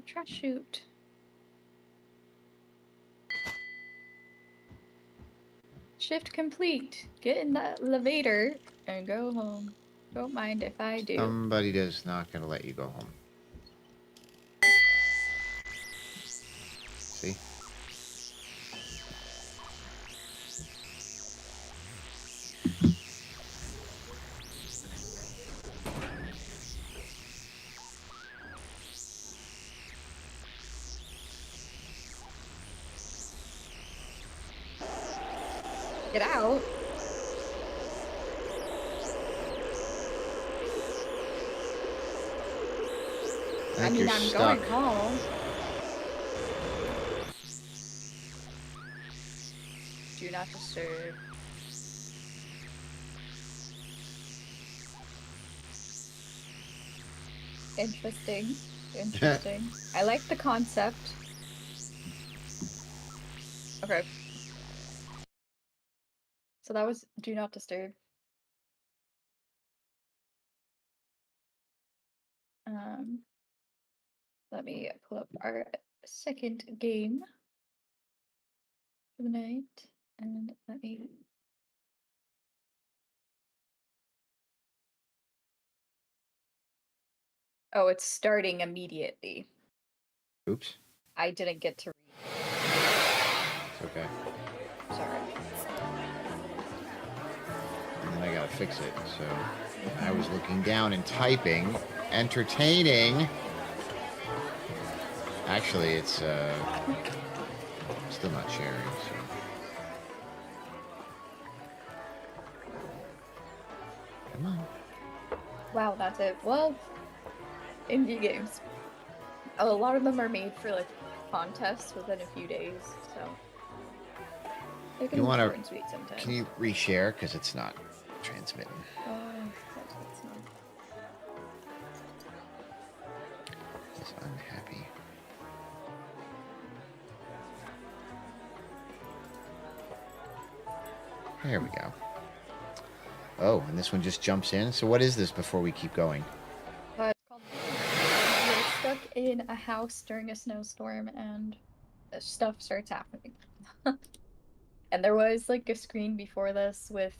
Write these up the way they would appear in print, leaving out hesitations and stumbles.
trash chute. Shift complete. Get in that elevator and go home. Don't mind if I do. Somebody is not going to let you go home. See? Get out. I mean, I'm stuck. going home. Do not disturb. Interesting. Interesting. I like the concept. Okay. So that was do not disturb. Let me pull up our second game for the night, and let me. Oh, it's starting immediately. Oops. I didn't get to read. It's okay. Sorry. And then I gotta fix it. So I was looking down and typing, entertaining. Actually, it's still not sharing. So. Come on. Wow, that's it. Well, indie games. A lot of them are made for like contests within a few days, so they can be short and sweet sometimes. Can you reshare because it's not transmitting? That's not. It's unhappy. There we go. Oh, and this one just jumps in. So what is this before we keep going? It's called You're stuck in a house during a snowstorm and stuff starts happening. And there was like a screen before this with,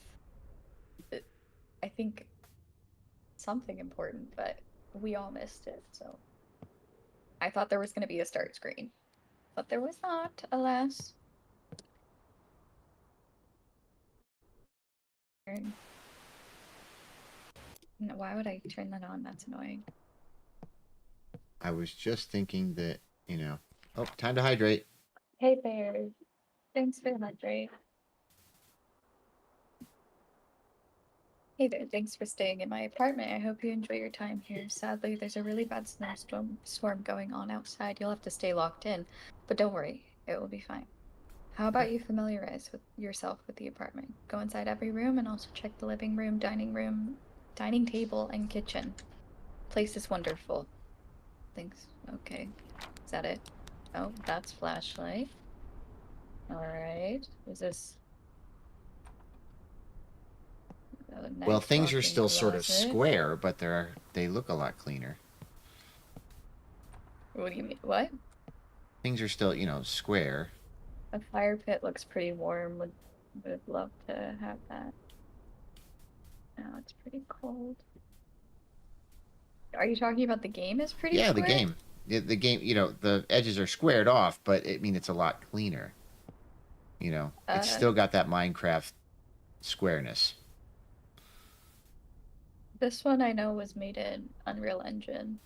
I think, something important, but we all missed it, so. I thought there was going to be a start screen, but there was not, alas. No, why would I turn that on? That's annoying. I was just thinking that, you know. Oh, time to hydrate. Hey, Bear. Thanks for the hydrate. Hey there, thanks for staying in my apartment. I hope you enjoy your time here. Sadly, there's a really bad storm going on outside. You'll have to stay locked in, but don't worry, it will be fine. How about you familiarize yourself with the apartment? Go inside every room and also check the living room, dining table, and kitchen. Place is wonderful. Thanks. Okay. Is that it? Oh, that's flashlight. Alright. Is this... Well, things are walk-in still sort of closet? square, but they look a lot cleaner. What do you mean? What? Things are still, you know, square. A fire pit looks pretty warm. Would love to have that. Now it's pretty cold. Are you talking about the game is pretty Yeah, square? the game. The game, you know, the edges are squared off, but I mean, it's a lot cleaner. You know, it's still got that Minecraft squareness. This one I know was made in Unreal Engine.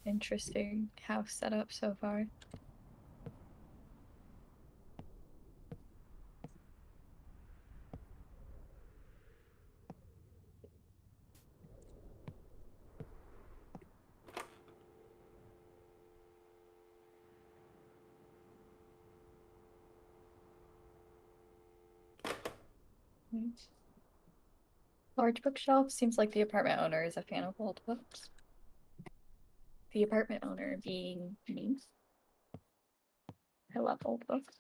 Interesting house setup so far. Large bookshelf. Seems like the apartment owner is a fan of old books. The apartment owner being me. I love old books.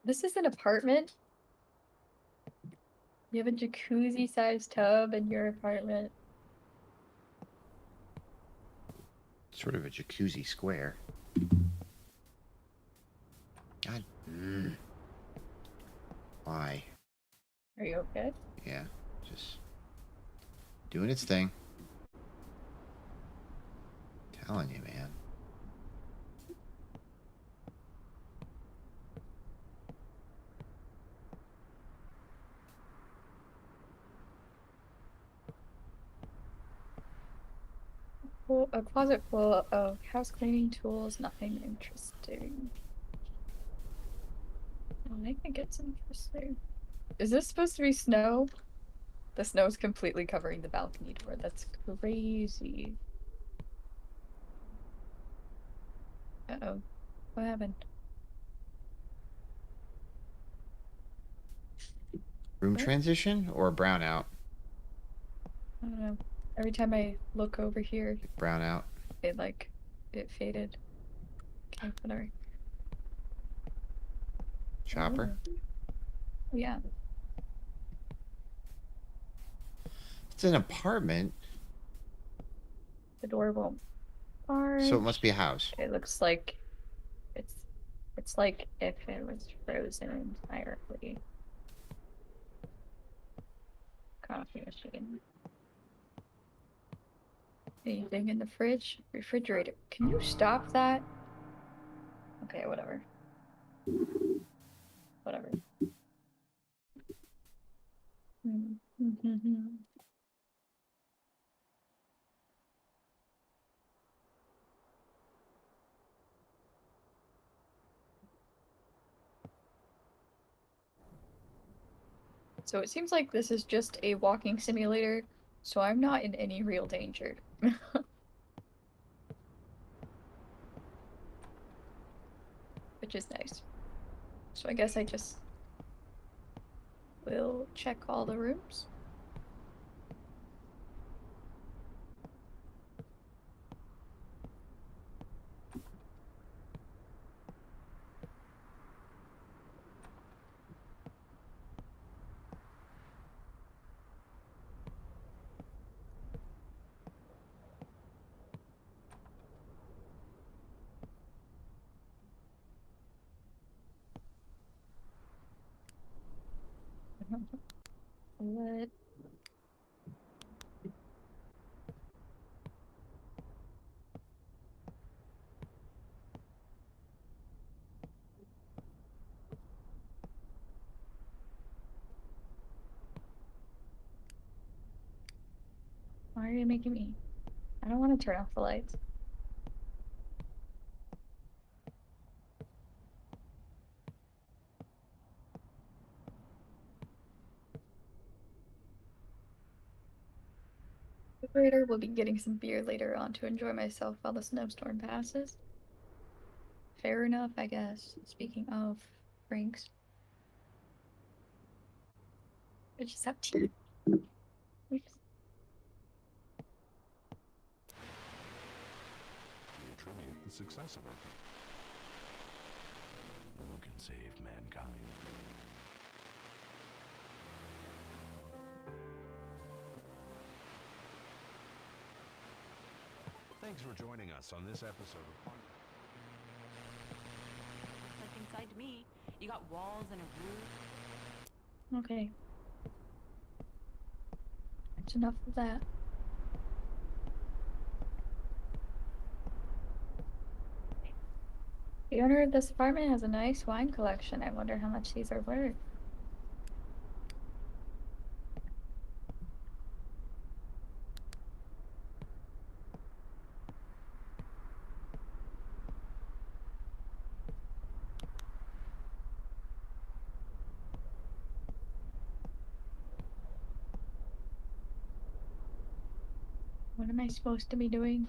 This is an apartment. You have a jacuzzi-sized tub in your apartment. Sort of a jacuzzi square. God. Why? Are you okay? Yeah. Just doing its thing. Telling you, man. A closet full of house cleaning tools, nothing interesting. Oh, I think it's interesting. Is this supposed to be snow? The snow's completely covering the balcony door. That's crazy. Uh-oh. What happened? Room What? transition or brownout? I don't know. Every time I look over here, Brownout. it faded. Okay, whatever. Chopper. Oh, yeah. It's an apartment, The door won't so it must budge. be a house. It looks like it's it's like if it was frozen entirely. Coffee machine. Anything in the fridge? Refrigerator. Can you stop that? Okay, whatever. Whatever. So it seems like this is just a walking simulator, so I'm not in any real danger. Which is nice. So I guess I just will check all the rooms. What? Why are you making me? I don't want to turn off the lights. Refrigerator will be getting some beer later on to enjoy myself while the snowstorm passes. Fair enough, I guess. Speaking of drinks, I just have tea. Oops. We attribute the success of our people. Who can save mankind? Thanks for joining us on this episode of Like inside me, you got walls and a roof. Okay. That's enough of that. The owner of this apartment has a nice wine collection. I wonder how much these are worth. What am I supposed to be doing?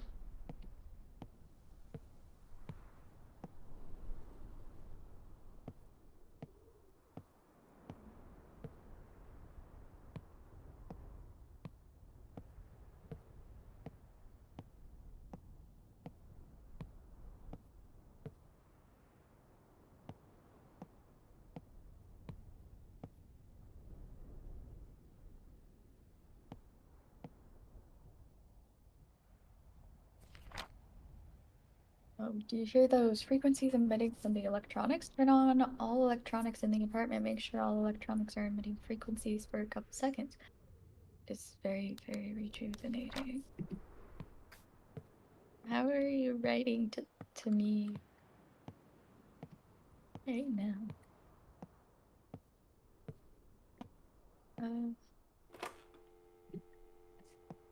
Do you hear those frequencies emitting from the electronics? Turn on all electronics in the apartment. Make sure all electronics are emitting frequencies for a couple seconds. It's very, very rejuvenating. How are you writing to me right now?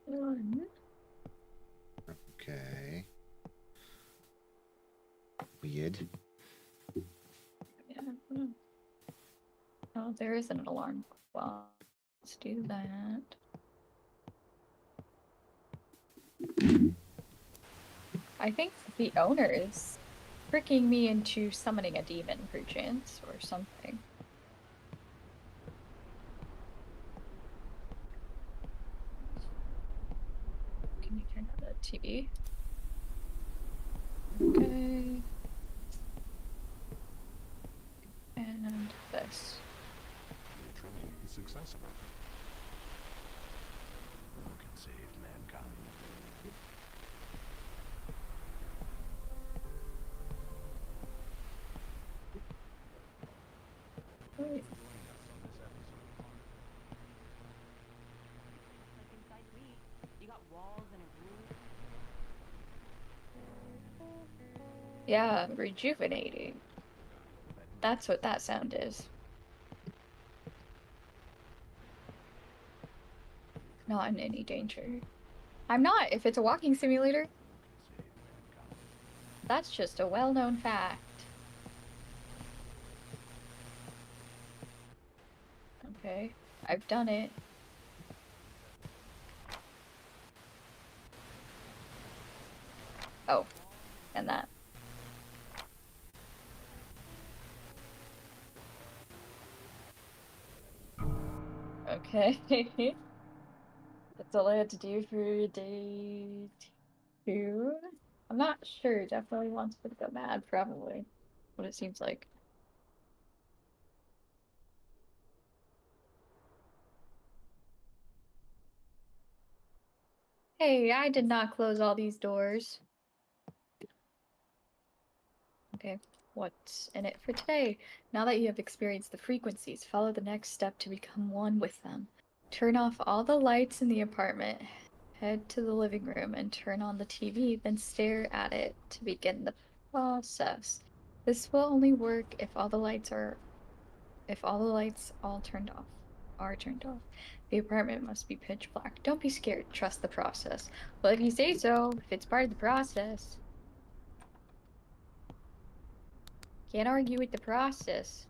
One. Okay. Weird. Yeah. Oh, there is an alarm clock. Let's do that. I think the owner is tricking me into summoning a demon, perchance, or something. Can you turn on the TV? Okay. And this. We attribute the success of our people. Who can save mankind? Wait. Joining us on this episode of Like inside me, you got walls and a roof. Yeah, rejuvenating. That's what that sound is. Not in any danger. I'm not, if it's a walking simulator. Save mankind. That's just a well-known fact. Okay, I've done it. Oh, and that. Okay. That's all I had to do for day 2. I'm not sure. Definitely wants me to go mad, probably. What it seems like. Hey, I did not close all these doors. Okay, what's in it for today? Now that you have experienced the frequencies, follow the next step to become one with them. Turn off all the lights in the apartment, head to the living room, and turn on the TV, then stare at it to begin the process. This will only work if all the lights are turned off. The apartment must be pitch black. Don't be scared. Trust the process. Well, if you say so, if it's part of the process. Can't argue with the process.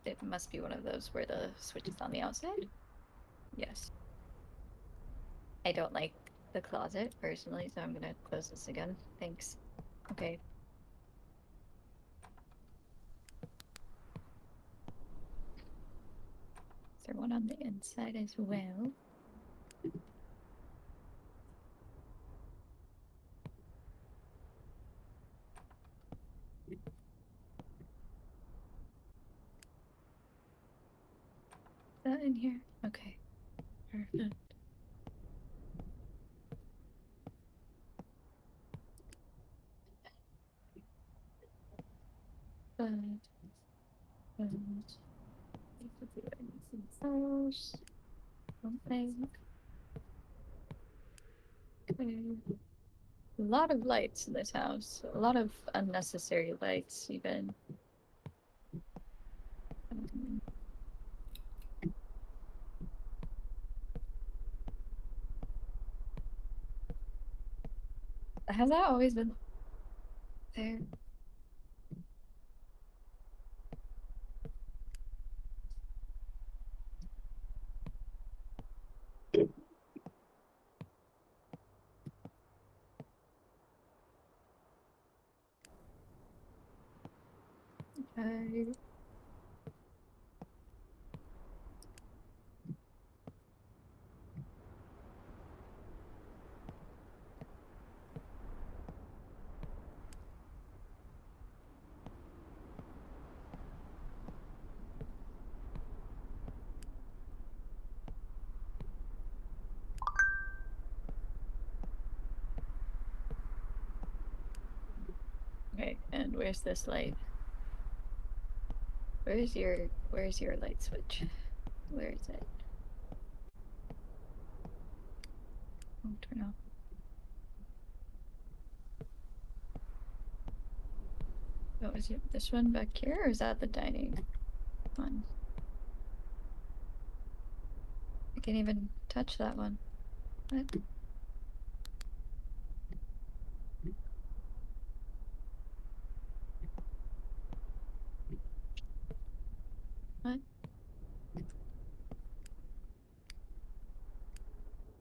It must be one of those where the switch is on the outside. Yes. I don't like the closet personally, so I'm gonna close this again. Thanks. Okay. Is there one on the inside as well? Is that in here? Okay. Perfect. Else. Something. Okay. A lot of lights in this house. A lot of unnecessary lights, even. Has that always been there? Okay. Where's this light? Where's your light switch? Where is it? Oh, turn off. Oh, is it this one back here, or is that the dining one? I can't even touch that one. What? What?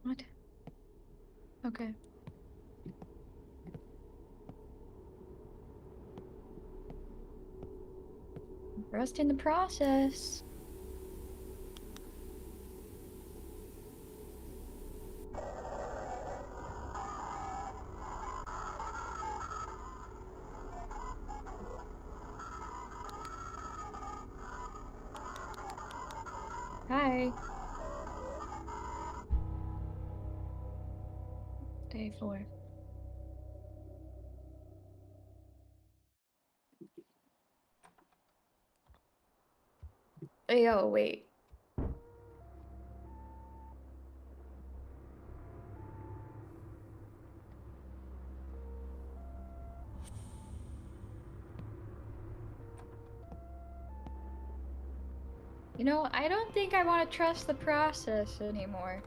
What? Okay. Rust in the process. Hi. Day 4. Yo, wait. You know, I don't think I want to trust the process anymore.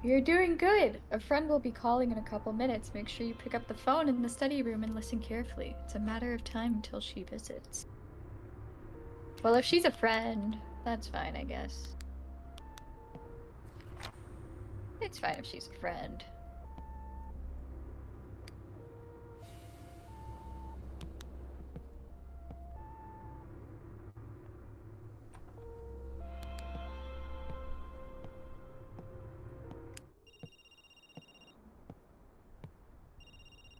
You're doing good. A friend will be calling in a couple minutes. Make sure you pick up the phone in the study room and listen carefully. It's a matter of time until she visits. Well, if she's a friend, that's fine, I guess. It's fine if she's a friend.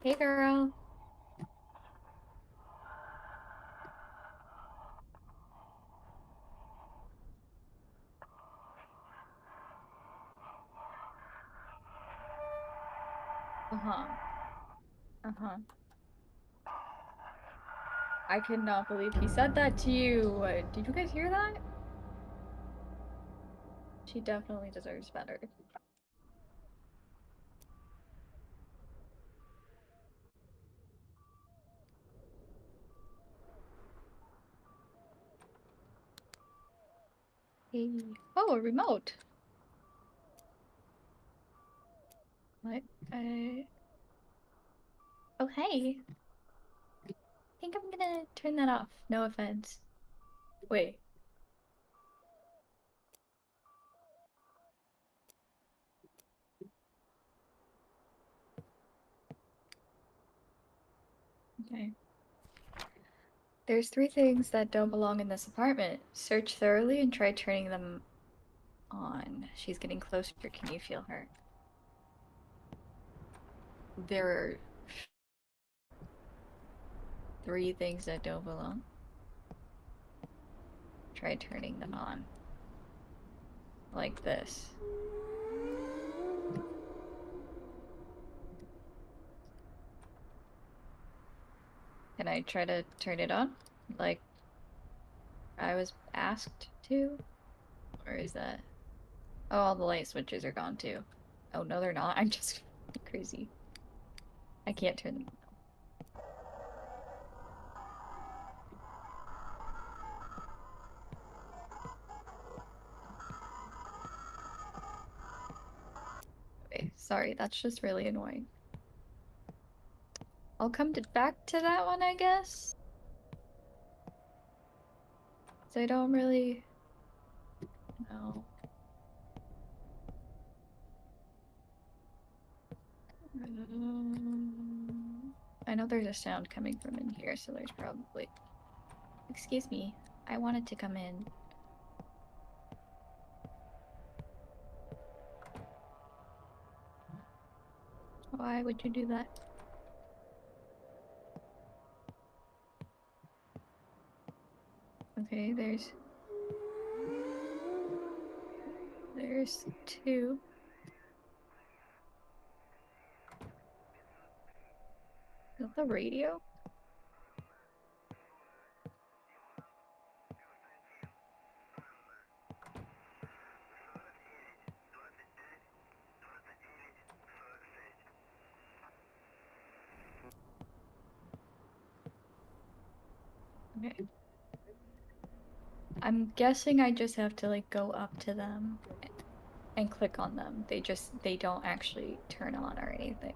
Hey, girl. Uh-huh. Uh-huh. I cannot believe he said that to you. Did you guys hear that? She definitely deserves better. Hey. Oh, a remote. What? Oh, hey. I think I'm gonna turn that off. No offense. Wait. Okay. There's 3 things that don't belong in this apartment. Search thoroughly and try turning them on. She's getting closer. Can you feel her? There are 3 things that don't belong. Try turning them on. Like this. Can I try to turn it on? Like I was asked to? Or is that... Oh, all the light switches are gone too. Oh, no, they're not. I'm just crazy. I can't turn them on. Okay, sorry, that's just really annoying. I'll come back to that one, I guess. So I don't really know. I know there's a sound coming from in here, so there's probably... Excuse me, I wanted to come in. Why would you do that? Okay, there's 2. Is that the radio? Okay. I'm guessing I just have to like go up to them and click on them. They don't actually turn on or anything.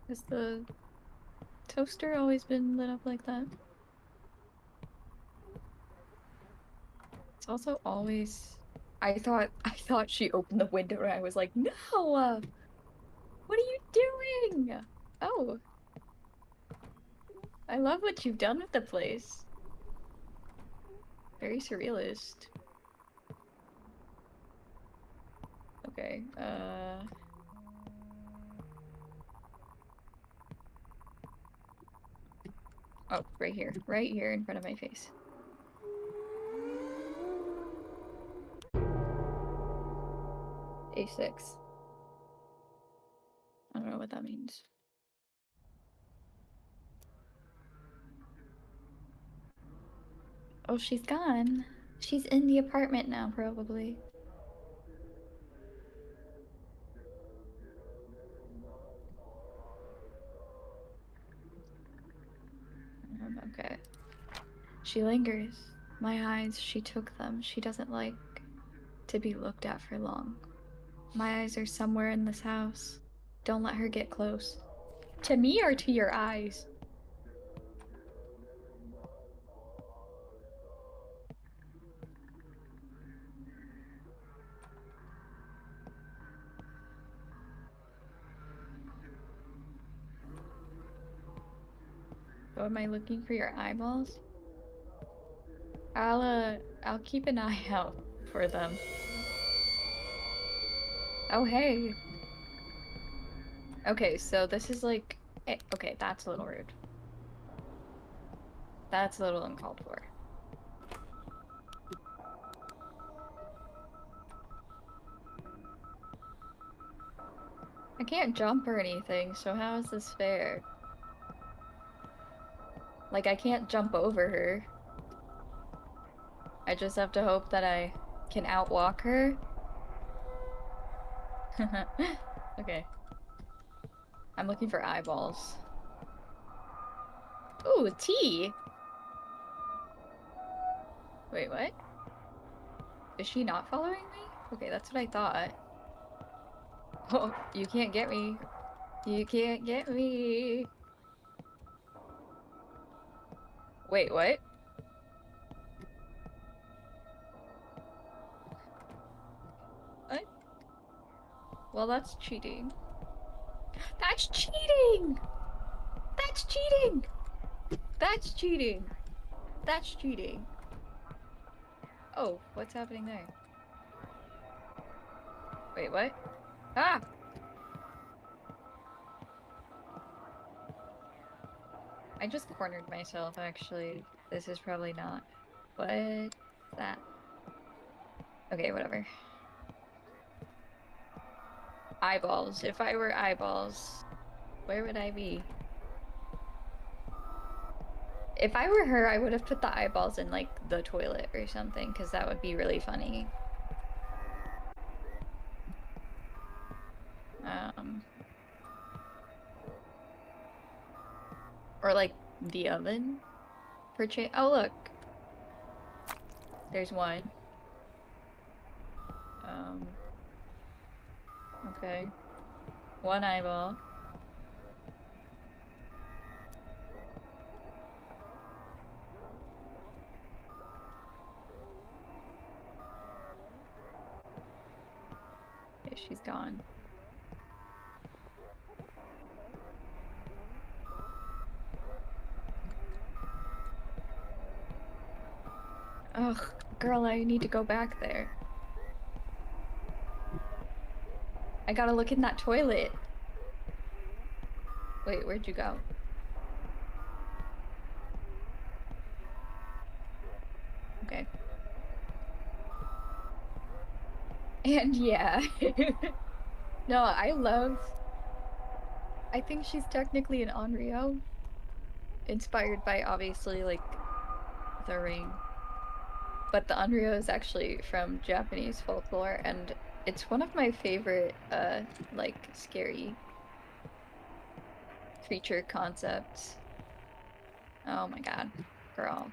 Has the toaster always been lit up like that? It's also always... I thought she opened the window and I was like, no! What are you doing? Oh. I love what you've done with the place. Very surrealist. Okay, oh, right here. Right here in front of my face. A6. I don't know what that means. Oh, she's gone. She's in the apartment now, probably. Okay. She lingers. My eyes, she took them. She doesn't like to be looked at for long. My eyes are somewhere in this house. Don't let her get close. To me or to your eyes? Oh, am I looking for your eyeballs? I'll keep an eye out for them. Oh, hey. Okay, so this is like... okay, that's a little rude. That's a little uncalled for. I can't jump or anything, so how is this fair? Like, I can't jump over her. I just have to hope that I can outwalk her. Okay. I'm looking for eyeballs. Ooh, tea! Wait, what? Is she not following me? Okay, that's what I thought. Oh, you can't get me. You can't get me. Wait, what? What? Well, that's cheating. That's cheating! That's cheating! That's cheating! That's cheating. Oh, what's happening there? Wait, what? Ah! I just cornered myself, actually. This is probably not. What's that? Okay, whatever. Eyeballs. If I were eyeballs, where would I be? If I were her, I would have put the eyeballs in, like, the toilet or something, because that would be really funny. Or, like, the oven? Oh, look! There's one. Okay. One eyeball. Okay, she's gone. Ugh, girl, I need to go back there. I gotta look in that toilet. Wait, where'd you go? Okay. And yeah. No, I think she's technically an Onryo. Inspired by, obviously, like, the ring. But the Onryo is actually from Japanese folklore, and it's one of my favorite, like, scary creature concepts. Oh my god. Girl.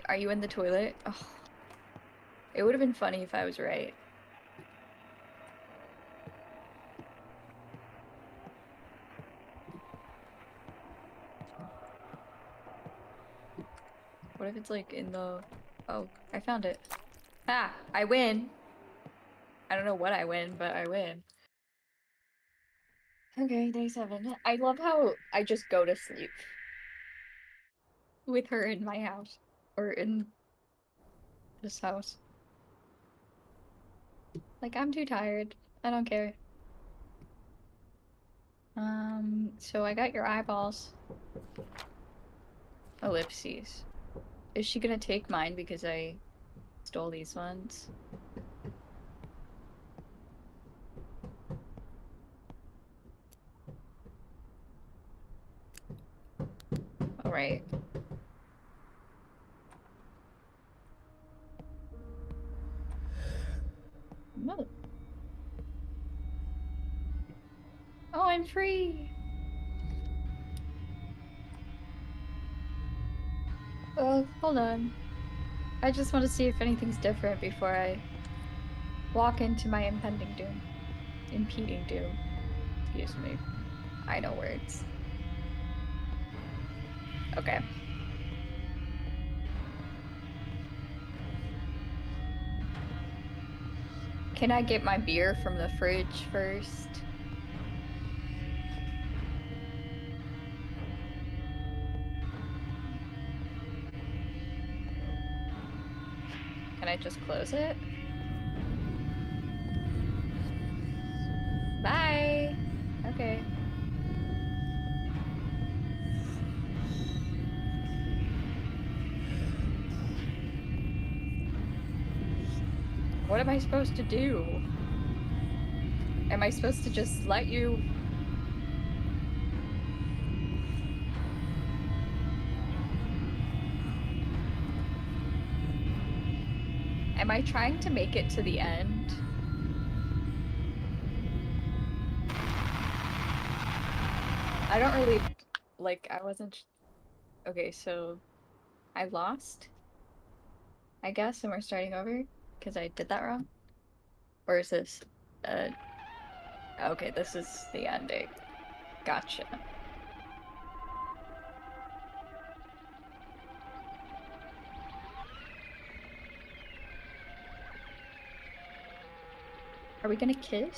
Are you in the toilet? Oh. It would have been funny if I was right. What if it's like in the... Oh, I found it. Ah, I win. I don't know what I win, but I win. Okay, day 7. I love how I just go to sleep with her in my house. Or in this house. Like, I'm too tired. I don't care. So I got your eyeballs. Ellipses. Is she gonna take mine because I stole these ones? Alright. No. Oh, I'm free! Hold on. I just want to see if anything's different before I walk into my impending doom. Impeding doom. Excuse me. I know words. Okay. Can I get my beer from the fridge first? Can I just close it? Bye! Okay. What am I supposed to do? Am I supposed to just let you... Am I trying to make it to the end? I don't really... Like, I wasn't... Okay, so... I lost? I guess, and we're starting over? Because I did that wrong? Or is this... Uh... Okay, this is the ending. Gotcha. Are we gonna kiss?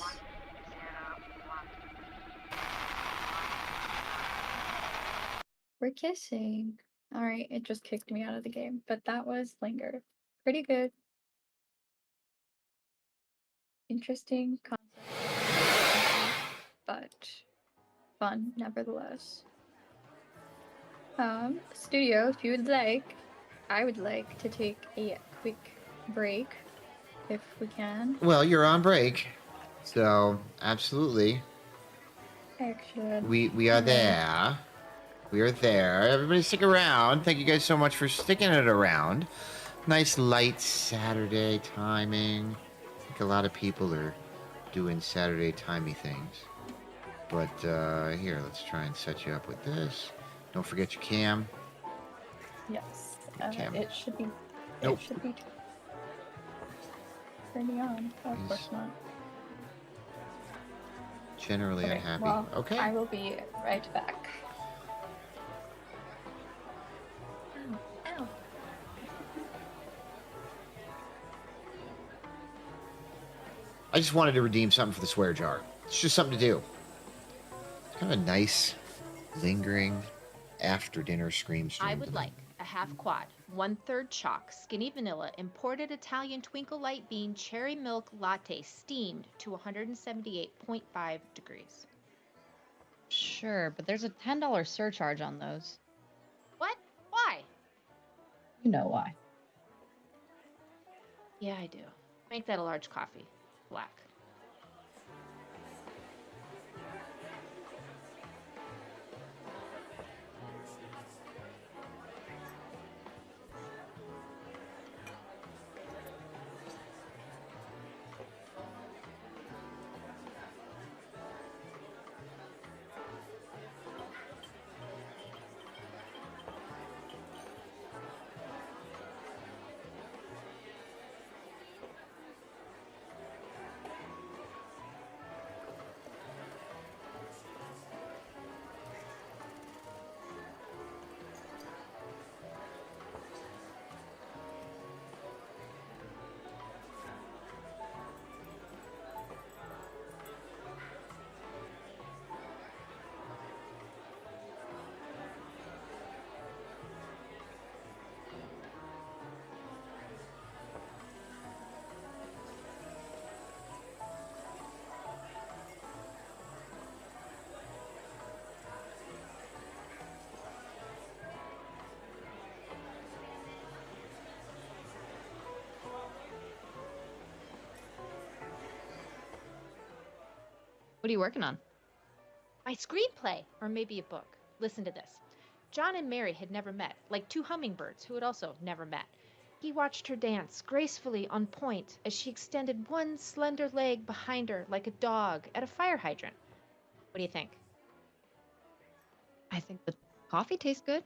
We're kissing. Alright, it just kicked me out of the game, but that was Linger. Pretty good. Interesting concept, but fun nevertheless. Studio, if you would like, I would like to take a quick break, if we can. Well, you're on break, so absolutely. Action. We are there. We are there. Everybody stick around. Thank you guys so much for sticking it around. Nice light Saturday timing. I think a lot of people are doing Saturday timey things. But here, let's try and set you up with this. Don't forget your cam. Yes. Cam. It should be. Nope. It should be turning on. Oh, of course not. Generally Okay, unhappy. well, Okay. I will be right back. Ow, ow. I just wanted to redeem something for the swear jar. It's just something to do. It's kind of a nice, lingering after dinner scream stream. I would like a half quad, 1/3 chalk, skinny vanilla, imported Italian twinkle light bean cherry milk latte steamed to 178.5 degrees. Sure, but there's a $10 surcharge on those. What? Why? You know why. Yeah, I do. Make that a large coffee. Black. What are you working on? My screenplay, or maybe a book. Listen to this. John and Mary had never met, like two hummingbirds who had also never met. He watched her dance, gracefully on point, as she extended one slender leg behind her like a dog at a fire hydrant. What do you think? I think the coffee tastes good.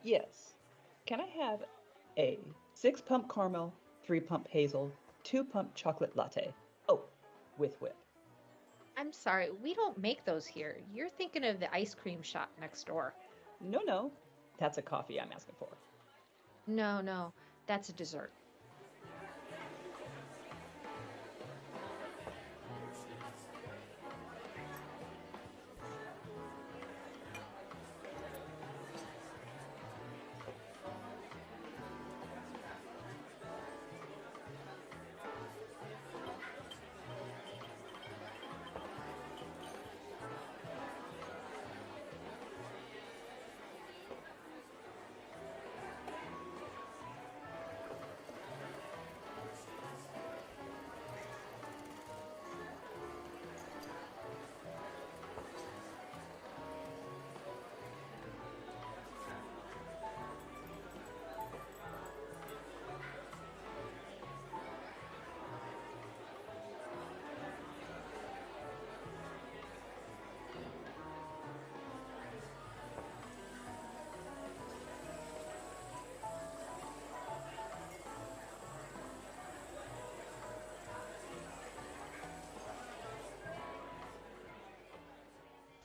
Yes. Can I have a 6 pump caramel, 3 pump hazel, 2 pump chocolate latte? Oh, with whip. I'm sorry, we don't make those here. You're thinking of the ice cream shop next door. No, no. That's a coffee I'm asking for. No, no, that's a dessert.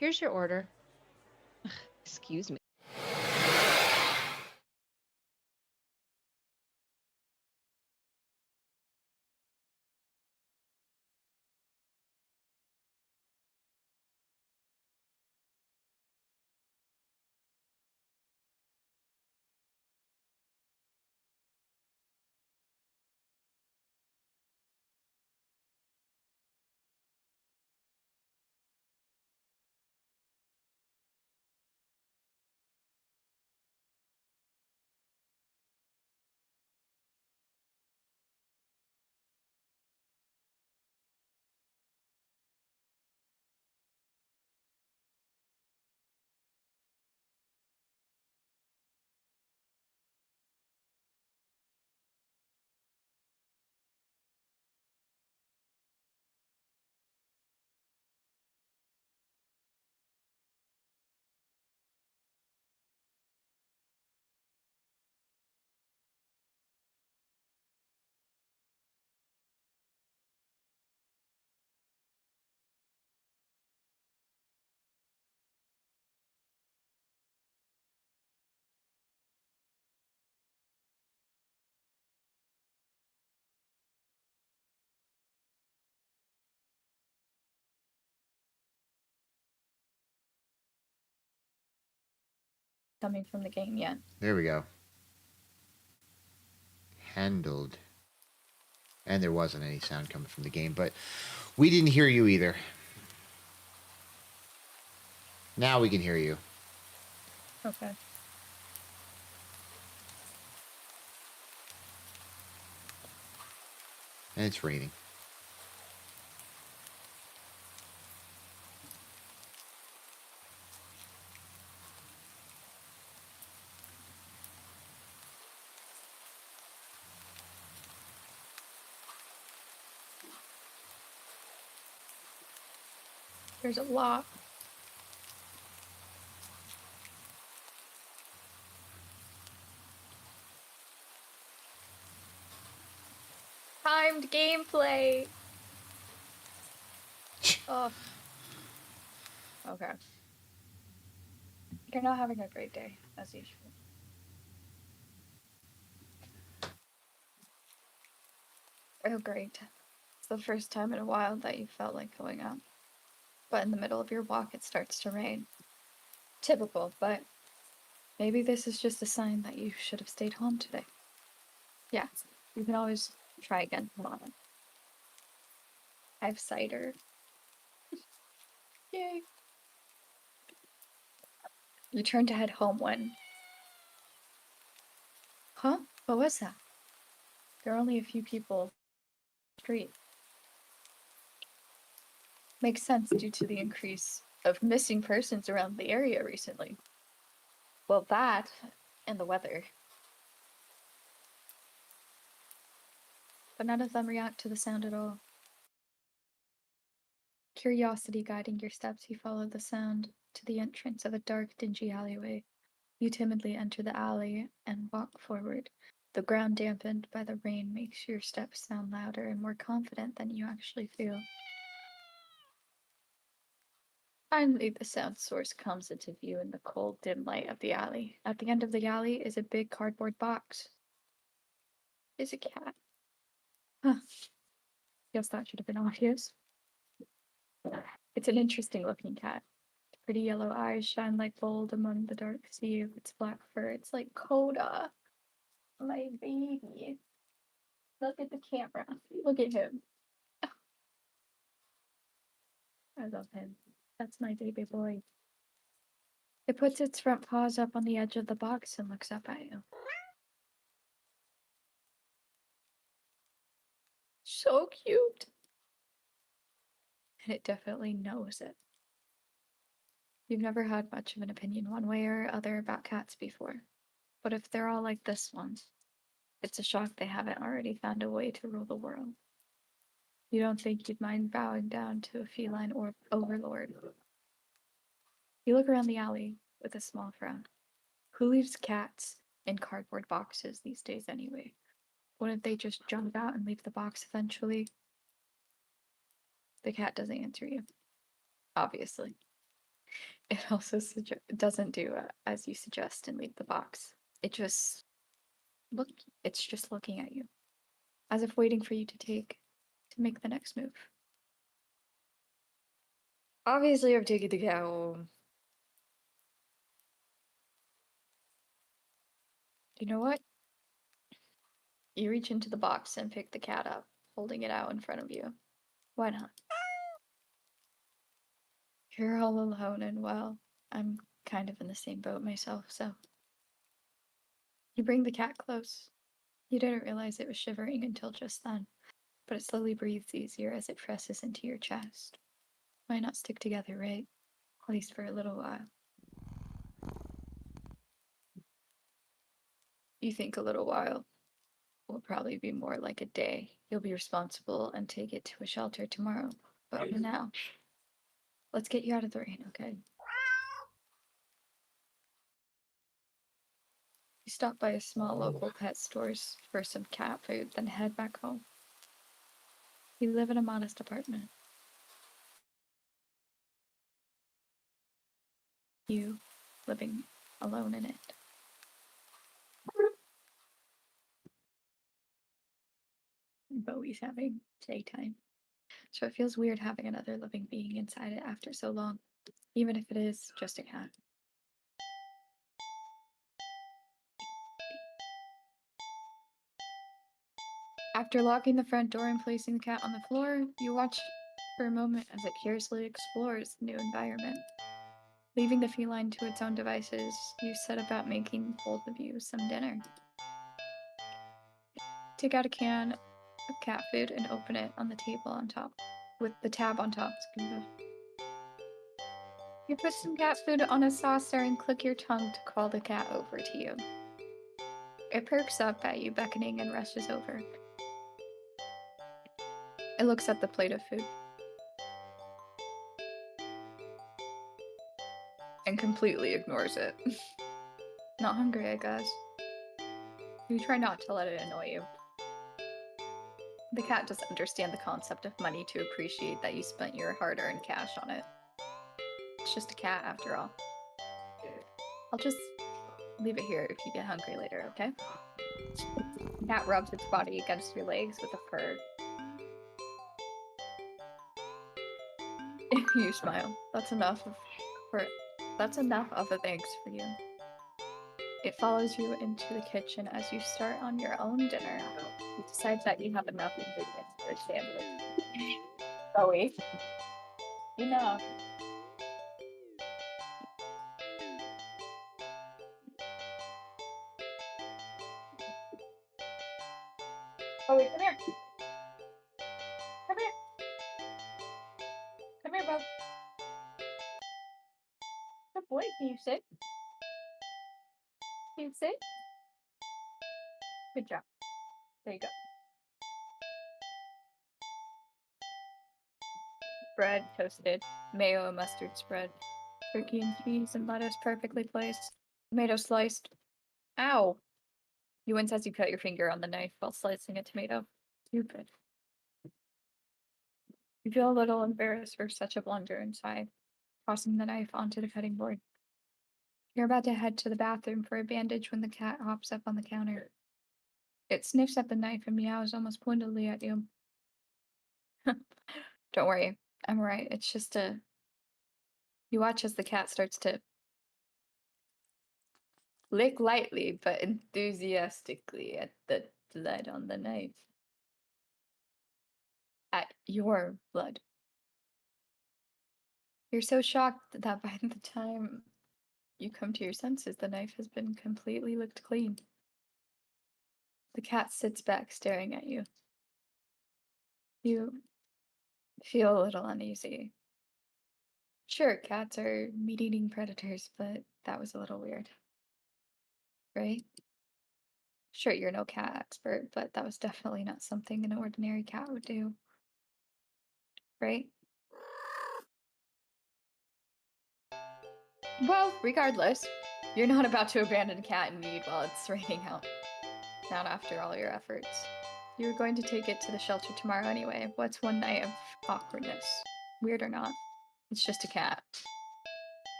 Here's your order. Excuse me. coming from the game yet. There we go. Handled. And there wasn't any sound coming from the game, but we didn't hear you either. Now we can hear you. Okay. And it's raining. There's a lot. Timed gameplay. Oh. Okay. You're not having a great day, as usual. Oh, great. It's the first time in a while that you felt like going out. But in the middle of your walk, it starts to rain. Typical, but maybe this is just a sign that you should have stayed home today. Yeah, you can always try again. Come on. I have cider. Yay. You turn to head home when... Huh? What was that? There are only a few people on the street. Makes sense due to the increase of missing persons around the area recently. Well, that and the weather. But none of them react to the sound at all. Curiosity guiding your steps, you follow the sound to the entrance of a dark, dingy alleyway. You timidly enter the alley and walk forward. The ground dampened by the rain makes your steps sound louder and more confident than you actually feel. Finally, the sound source comes into view in the cold, dim light of the alley. At the end of the alley is a big cardboard box. It's a cat. Huh. Guess that should have been obvious. It's an interesting looking cat. Pretty yellow eyes shine like gold among the dark sea of its black fur. It's like Coda, my baby. Look at the camera. Look at him. I love him. That's my baby boy. It puts its front paws up on the edge of the box and looks up at you. So cute. And it definitely knows it. You've never had much of an opinion one way or other about cats before. But if they're all like this one, it's a shock they haven't already found a way to rule the world. You don't think you'd mind bowing down to a feline or overlord. You look around the alley with a small frown. Who leaves cats in cardboard boxes these days anyway? Wouldn't they just jump out and leave the box eventually? The cat doesn't answer you, obviously. It also doesn't do as you suggest and leave the box. It's just looking at you, as if waiting for you to make the next move. Obviously, I've taken the cat home. You know what? You reach into the box and pick the cat up, holding it out in front of you. Why not? You're all alone, and well, I'm kind of in the same boat myself, so. You bring the cat close. You didn't realize it was shivering until just then, but it slowly breathes easier as it presses into your chest. Why not stick together, right? At least for a little while. You think a little while will probably be more like a day. You'll be responsible and take it to a shelter tomorrow. But for now, let's get you out of the rain, okay? You stop by a small local pet store for some cat food, then head back home. You live in a modest apartment. You living alone in it. Bowie's having playtime. So it feels weird having another living being inside it after so long, even if it is just a cat. After locking the front door and placing the cat on the floor, you watch for a moment as it curiously explores the new environment. Leaving the feline to its own devices, you set about making both of you some dinner. Take out a can of cat food and open it on the table on top, with the tab on top. You put some cat food on a saucer and click your tongue to call the cat over to you. It perks up at you, beckoning, and rushes over. It looks at the plate of food and completely ignores it. Not hungry, I guess. You try not to let it annoy you. The cat doesn't understand the concept of money to appreciate that you spent your hard-earned cash on it. It's just a cat, after all. I'll just leave it here if you get hungry later, okay? The cat rubs its body against your legs with a fur. You smile. That's enough of a thanks for you. It follows you into the kitchen as you start on your own dinner. You decide that you have enough ingredients for a sandwich. Chloe. Enough. Chloe, come here. Come here. Come here, bub. Good boy. Can you sit? Can you sit? Good job. There you go. Bread toasted, mayo and mustard spread, turkey and cheese and lettuce perfectly placed, tomato sliced. Ow! You wince as you cut your finger on the knife while slicing a tomato. Stupid. You feel a little embarrassed for such a blunder and sigh, tossing the knife onto the cutting board. You're about to head to the bathroom for a bandage when the cat hops up on the counter. It sniffs at the knife and meows almost pointedly at you. Don't worry, I'm right. It's just a. You watch as the cat starts to lick lightly but enthusiastically at the blood on the knife. At your blood. You're so shocked that by the time you come to your senses, the knife has been completely licked clean. The cat sits back, staring at you. You feel a little uneasy. Sure, cats are meat-eating predators, but that was a little weird. Right? Sure, you're no cat expert, but that was definitely not something an ordinary cat would do. Right? Well, regardless, you're not about to abandon a cat in need while it's raining out. Not after all your efforts. You were going to take it to the shelter tomorrow anyway. What's one night of awkwardness? Weird or not, it's just a cat.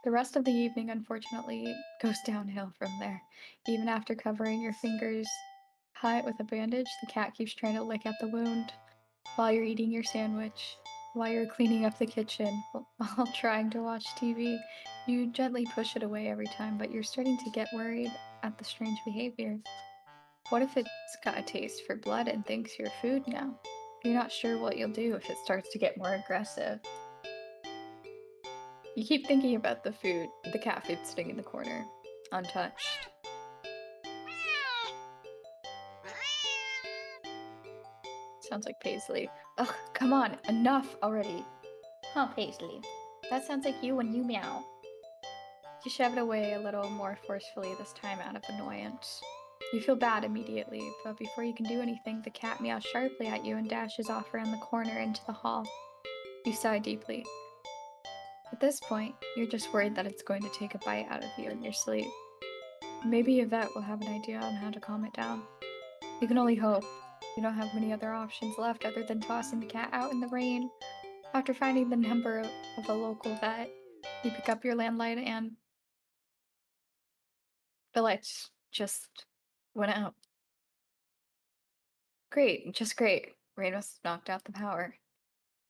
The rest of the evening, unfortunately, goes downhill from there. Even after covering your fingers tight with a bandage, the cat keeps trying to lick at the wound while you're eating your sandwich, while you're cleaning up the kitchen, while trying to watch TV. You gently push it away every time, but you're starting to get worried at the strange behavior. What if it's got a taste for blood and thinks you're food now? You're not sure what you'll do if it starts to get more aggressive. You keep thinking about the food, the cat food sitting in the corner, untouched. Sounds like Paisley. Ugh, come on, enough already. Huh, Paisley? That sounds like you when you meow. You shove it away a little more forcefully this time out of annoyance. You feel bad immediately, but before you can do anything, the cat meows sharply at you and dashes off around the corner into the hall. You sigh deeply. At this point, you're just worried that it's going to take a bite out of you in your sleep. Maybe a vet will have an idea on how to calm it down. You can only hope. You don't have many other options left other than tossing the cat out in the rain. After finding the number of a local vet, you pick up your landline and the lights just went out. Great, just great. Rain must have knocked out the power.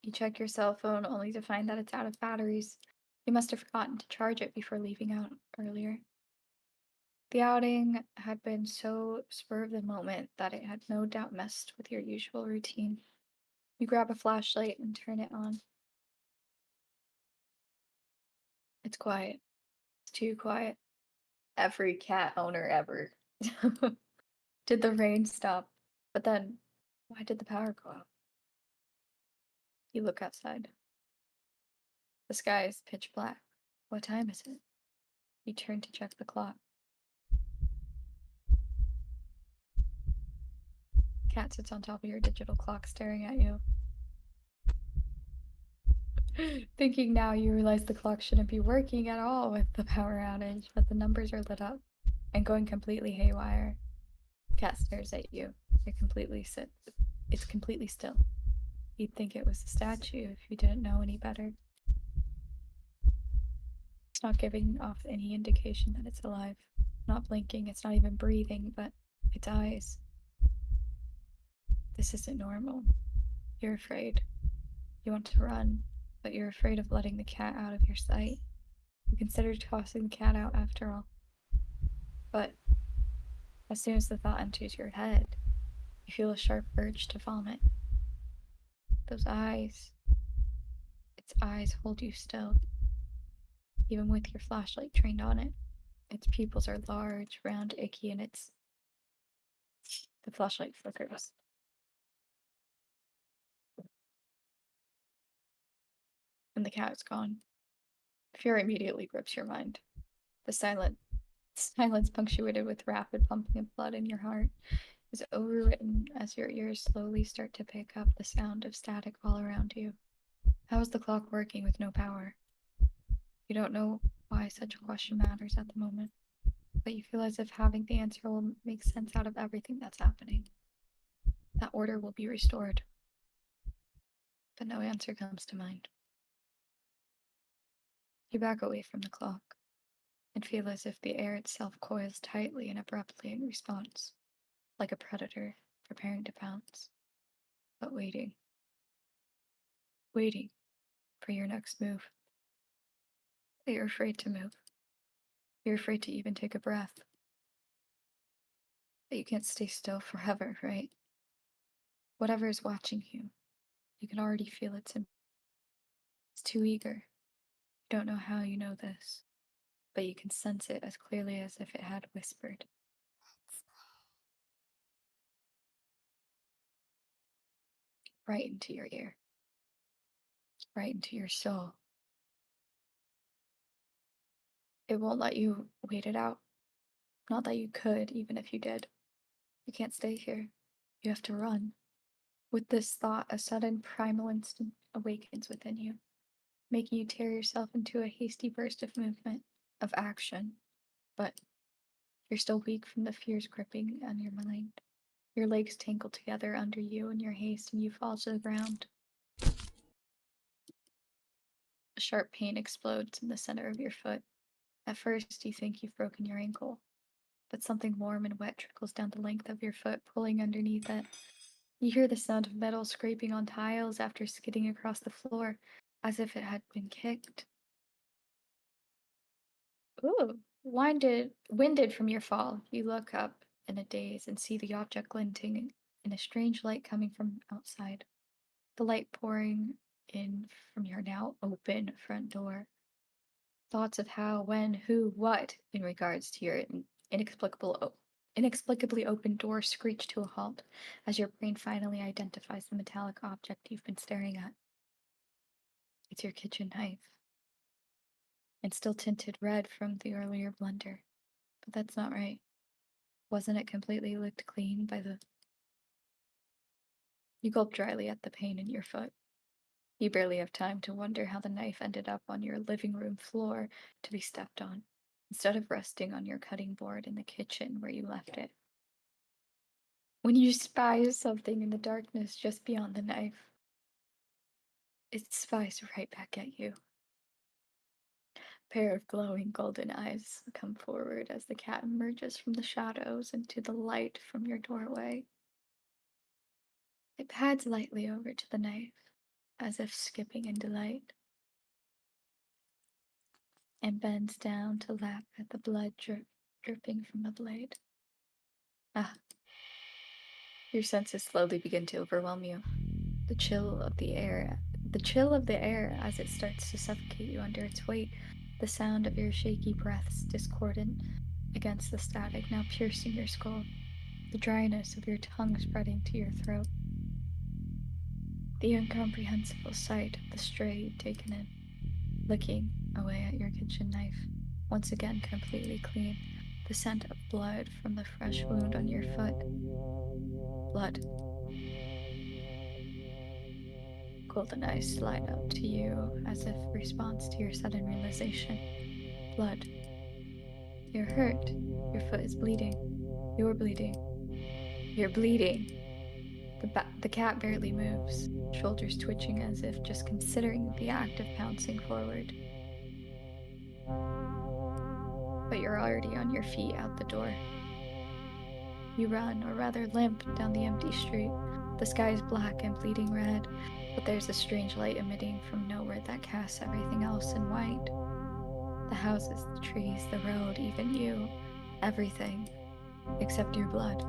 You check your cell phone only to find that it's out of batteries. You must have forgotten to charge it before leaving out earlier. The outing had been so spur of the moment that it had no doubt messed with your usual routine. You grab a flashlight and turn it on. It's quiet. It's too quiet. Every cat owner ever. Did the rain stop? But then, why did the power go out? You look outside. The sky is pitch black. What time is it? You turn to check the clock. Cat sits on top of your digital clock staring at you. Thinking now, you realize the clock shouldn't be working at all with the power outage, but the numbers are lit up and going completely haywire. Cat stares at you. It's completely still. You'd think it was a statue if you didn't know any better. It's not giving off any indication that it's alive. Not blinking, it's not even breathing, but its eyes. This isn't normal. You're afraid. You want to run, but you're afraid of letting the cat out of your sight. You consider tossing the cat out after all. But as soon as the thought enters your head, you feel a sharp urge to vomit. Those eyes, its eyes hold you still, even with your flashlight trained on it. Its pupils are large, round, icky, and the flashlight flickers. And the cat is gone. Fear immediately grips your mind. The silence punctuated with rapid pumping of blood in your heart is overwritten as your ears slowly start to pick up the sound of static all around you. How is the clock working with no power? You don't know why such a question matters at the moment, but you feel as if having the answer will make sense out of everything that's happening. That order will be restored. But no answer comes to mind. You back away from the clock and feel as if the air itself coils tightly and abruptly in response, like a predator preparing to pounce, but waiting for your next move. But you're afraid to move. You're afraid to even take a breath. But you can't stay still forever, right? Whatever is watching you, you can already feel it's too eager. You don't know how you know this, but you can sense it as clearly as if it had whispered. Right into your ear. Right into your soul. It won't let you wait it out. Not that you could, even if you did. You can't stay here. You have to run. With this thought, a sudden primal instinct awakens within you, making you tear yourself into a hasty burst of movement, of action. But you're still weak from the fears gripping on your mind. Your legs tangle together under you in your haste, and you fall to the ground. A sharp pain explodes in the center of your foot. At first, you think you've broken your ankle, but something warm and wet trickles down the length of your foot, pulling underneath it. You hear the sound of metal scraping on tiles after skidding across the floor, as if it had been kicked. Ooh, winded from your fall, you look up in a daze and see the object glinting in a strange light coming from outside. The light pouring in from your now open front door. Thoughts of how, when, who, what in regards to your inexplicably open door screech to a halt as your brain finally identifies the metallic object you've been staring at. It's your kitchen knife, and still tinted red from the earlier blender. But that's not right. Wasn't it completely licked clean by the... You gulp dryly at the pain in your foot. You barely have time to wonder how the knife ended up on your living room floor to be stepped on, instead of resting on your cutting board in the kitchen where you left it. When you spy something in the darkness just beyond the knife, it spies right back at you. A pair of glowing golden eyes come forward as the cat emerges from the shadows into the light from your doorway. It pads lightly over to the knife, as if skipping in delight, and bends down to lap at the blood drip dripping from the blade. Ah. Your senses slowly begin to overwhelm you. The chill of the air as it starts to suffocate you under its weight, the sound of your shaky breaths discordant against the static now piercing your skull, the dryness of your tongue spreading to your throat. The incomprehensible sight of the stray you've taken in, licking away at your kitchen knife, once again completely clean, the scent of blood from the fresh wound on your foot. Blood. Golden eyes slide up to you as if response to your sudden realization. Blood. You're hurt. Your foot is bleeding. You're bleeding. You're bleeding. The cat barely moves, shoulders twitching as if just considering the act of pouncing forward. But you're already on your feet out the door. You run, or rather limp, down the empty street. The sky is black and bleeding red, but there's a strange light emitting from nowhere that casts everything else in white. The houses, the trees, the road, even you. Everything. Except your blood.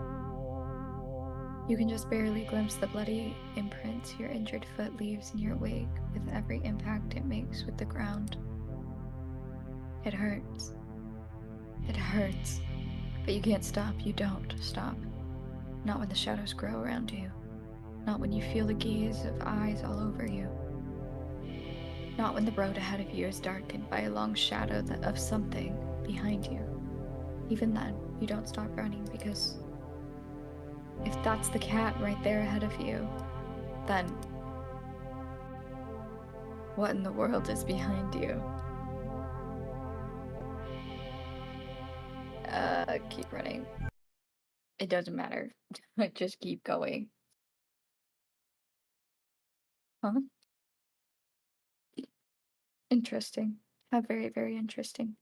You can just barely glimpse the bloody imprints your injured foot leaves in your wake with every impact it makes with the ground. It hurts. It hurts. But you can't stop. You don't stop. Not when the shadows grow around you. Not when you feel the gaze of eyes all over you. Not when the road ahead of you is darkened by a long shadow of something behind you. Even then, you don't stop running, because if that's the cat right there ahead of you, then what in the world is behind you? Keep running. It doesn't matter. Just keep going. Huh? Interesting. How very, very interesting.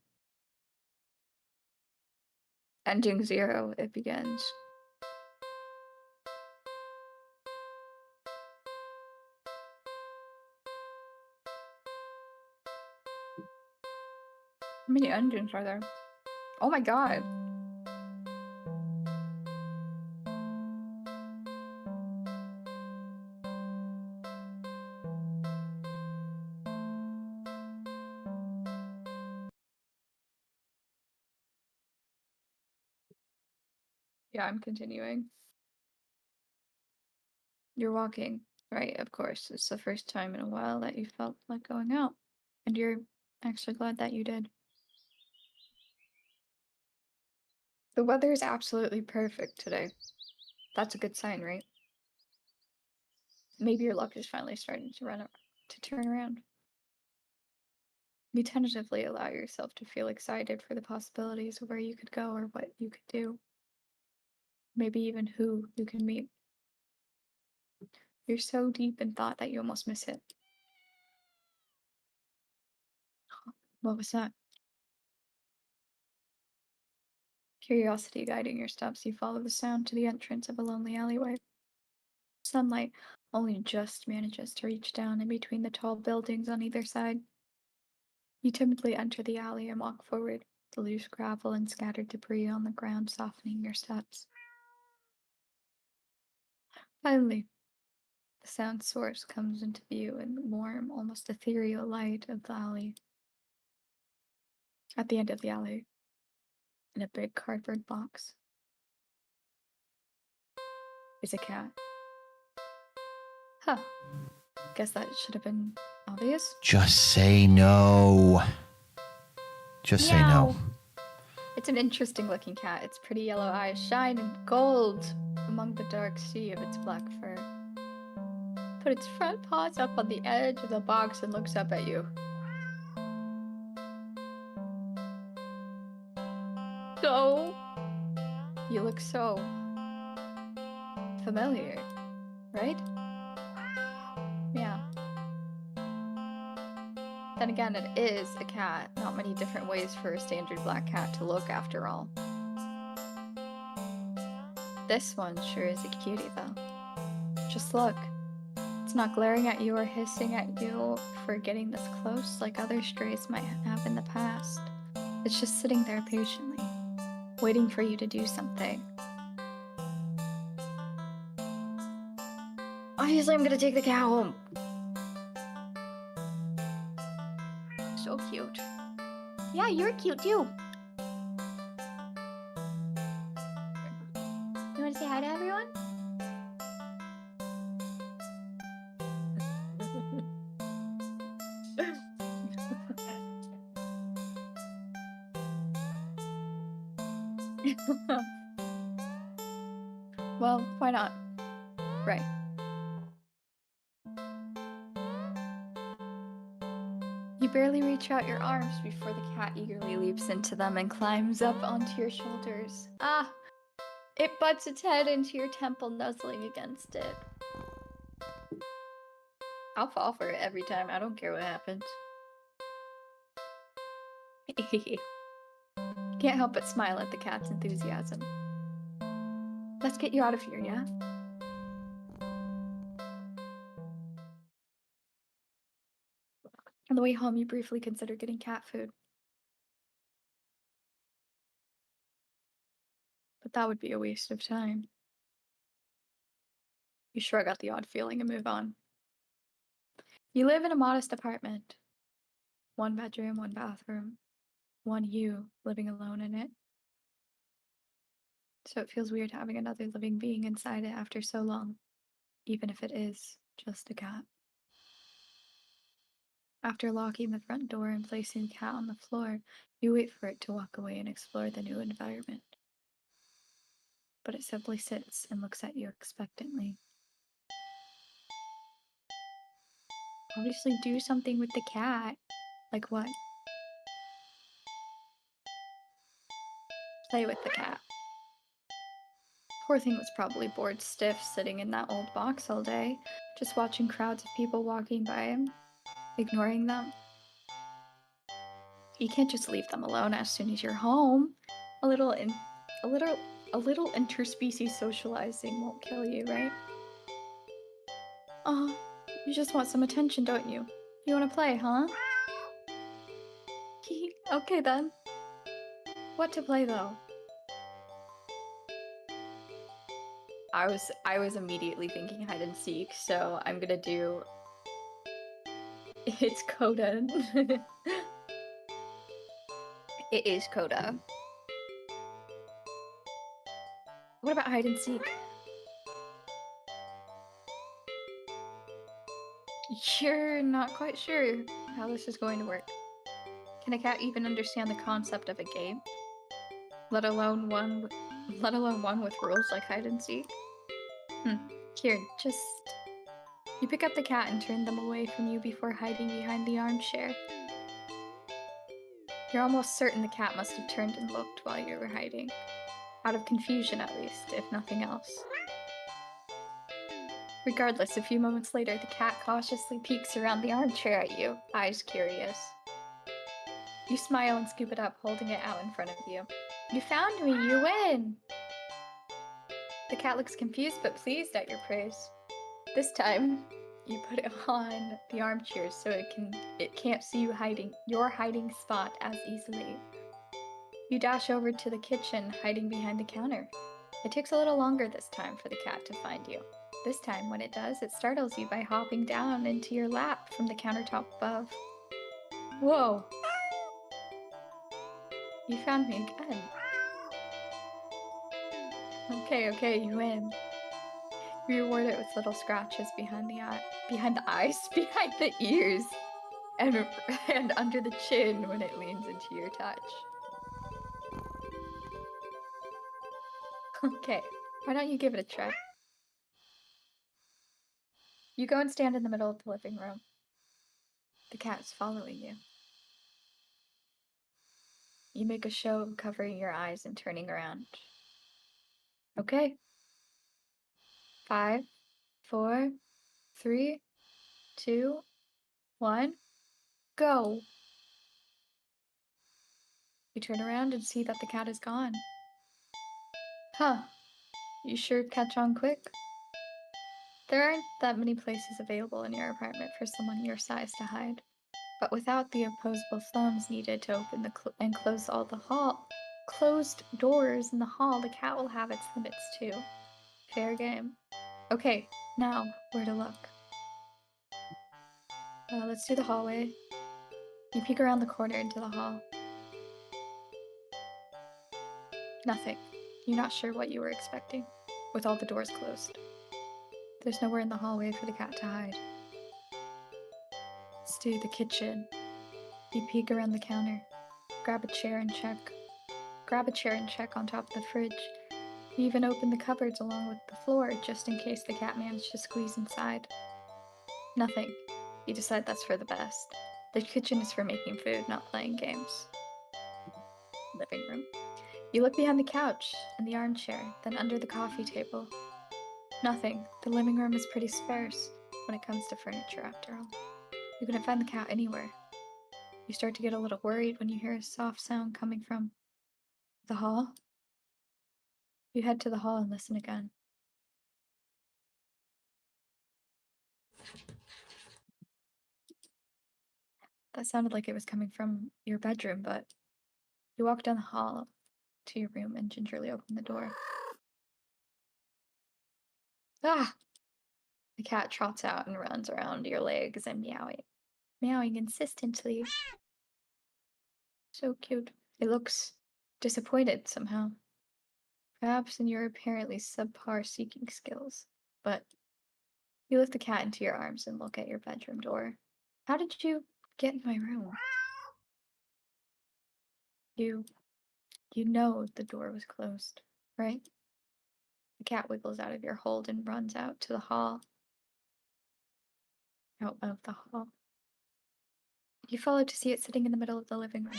Ending 0, it begins. How many engines are there? Oh my god. Yeah, I'm continuing. You're walking, right? Of course. It's the first time in a while that you felt like going out. And you're actually glad that you did. The weather is absolutely perfect today. That's a good sign, right? Maybe your luck is finally starting to turn around. You tentatively allow yourself to feel excited for the possibilities of where you could go or what you could do. Maybe even who you can meet. You're so deep in thought that you almost miss it. What was that? Curiosity guiding your steps, you follow the sound to the entrance of a lonely alleyway. Sunlight only just manages to reach down in between the tall buildings on either side. You timidly enter the alley and walk forward, the loose gravel and scattered debris on the ground softening your steps. Finally, the sound source comes into view in the warm, almost ethereal light of the alley. At the end of the alley, in a big cardboard box, is a cat. Huh. Guess that should have been obvious. Just say no. Just say no. Meow. It's an interesting looking cat. Its pretty yellow eyes shine in gold among the dark sea of its black fur. Put its front paws up on the edge of the box and looks up at you. So, you look so familiar, right? Yeah. Then again, it is a cat. Not many different ways for a standard black cat to look, after all. This one sure is a cutie, though. Just look. It's not glaring at you or hissing at you for getting this close like other strays might have in the past. It's just sitting there patiently, waiting for you to do something. Obviously, I'm gonna take the cat home. So cute. Yeah, you're cute too. You want to say hi to everyone? Well, why not? Right. You barely reach out your arms before the cat eagerly leaps into them and climbs up onto your shoulders. Ah! It butts its head into your temple, nuzzling against it. I'll fall for it every time. I don't care what happens. Can't help but smile at the cat's enthusiasm. Let's get you out of here, yeah? On the way home, you briefly consider getting cat food. But that would be a waste of time. You shrug out the odd feeling and move on. You live in a modest apartment. 1 bedroom, 1 bathroom, 1 you living alone in it. So it feels weird having another living being inside it after so long, even if it is just a cat. After locking the front door and placing the cat on the floor, you wait for it to walk away and explore the new environment. But it simply sits and looks at you expectantly. Obviously, do something with the cat. Like what? Play with the cat. Poor thing was probably bored stiff sitting in that old box all day, just watching crowds of people walking by him, ignoring them. You can't just leave them alone as soon as you're home. A little interspecies socializing won't kill you, right? Oh, you just want some attention, don't you? You want to play, huh? Okay then. What to play though? I was immediately thinking hide and seek, so I'm gonna do. It's Coda. It is Coda. What about hide and seek? You're not quite sure how this is going to work. Can a cat even understand the concept of a game? Let alone one with rules like hide and seek? Here, just... You pick up the cat and turn them away from you before hiding behind the armchair. You're almost certain the cat must have turned and looked while you were hiding. Out of confusion, at least, if nothing else. Regardless, a few moments later, the cat cautiously peeks around the armchair at you, eyes curious. You smile and scoop it up, holding it out in front of you. You found me! You win! The cat looks confused but pleased at your praise. This time, you put it on the armchair so it can't see you hiding your hiding spot as easily. You dash over to the kitchen, hiding behind the counter. It takes a little longer this time for the cat to find you. This time, when it does, it startles you by hopping down into your lap from the countertop above. Whoa! You found me again. Okay, you win. You reward it with little scratches behind the eyes, behind the ears, and under the chin when it leans into your touch. Okay, why don't you give it a try? You go and stand in the middle of the living room. The cat's following you. You make a show of covering your eyes and turning around. Okay. 5, 4, 3, 2, 1, go! You turn around and see that the cat is gone. Huh. You sure catch on quick. There aren't that many places available in your apartment for someone your size to hide. But without the opposable thumbs needed to open and close all the closed doors in the hall, the cat will have its limits too. Fair game. Okay, now where to look? Let's do the hallway. You peek around the corner into the hall. Nothing. You're not sure what you were expecting, with all the doors closed. There's nowhere in the hallway for the cat to hide. Let's do the kitchen. You peek around the counter. Grab a chair and check. Grab a chair and check on top of the fridge. You even open the cupboards along with the floor, just in case the cat managed to squeeze inside. Nothing. You decide that's for the best. The kitchen is for making food, not playing games. Living room. You look behind the couch and the armchair, then under the coffee table. Nothing. The living room is pretty sparse when it comes to furniture, after all. You couldn't find the cat anywhere. You start to get a little worried when you hear a soft sound coming from the hall. You head to the hall and listen again. That sounded like it was coming from your bedroom, but you walk down the hall to your room and gingerly open the door. Ah! The cat trots out and runs around your legs and meowing insistently. So cute. It looks disappointed somehow. Perhaps in your apparently subpar seeking skills. But you lift the cat into your arms and look at your bedroom door. How did you get in my room? You know the door was closed, right? The cat wiggles out of your hold and runs out to the hall. Out of the hall. You follow to see it sitting in the middle of the living room.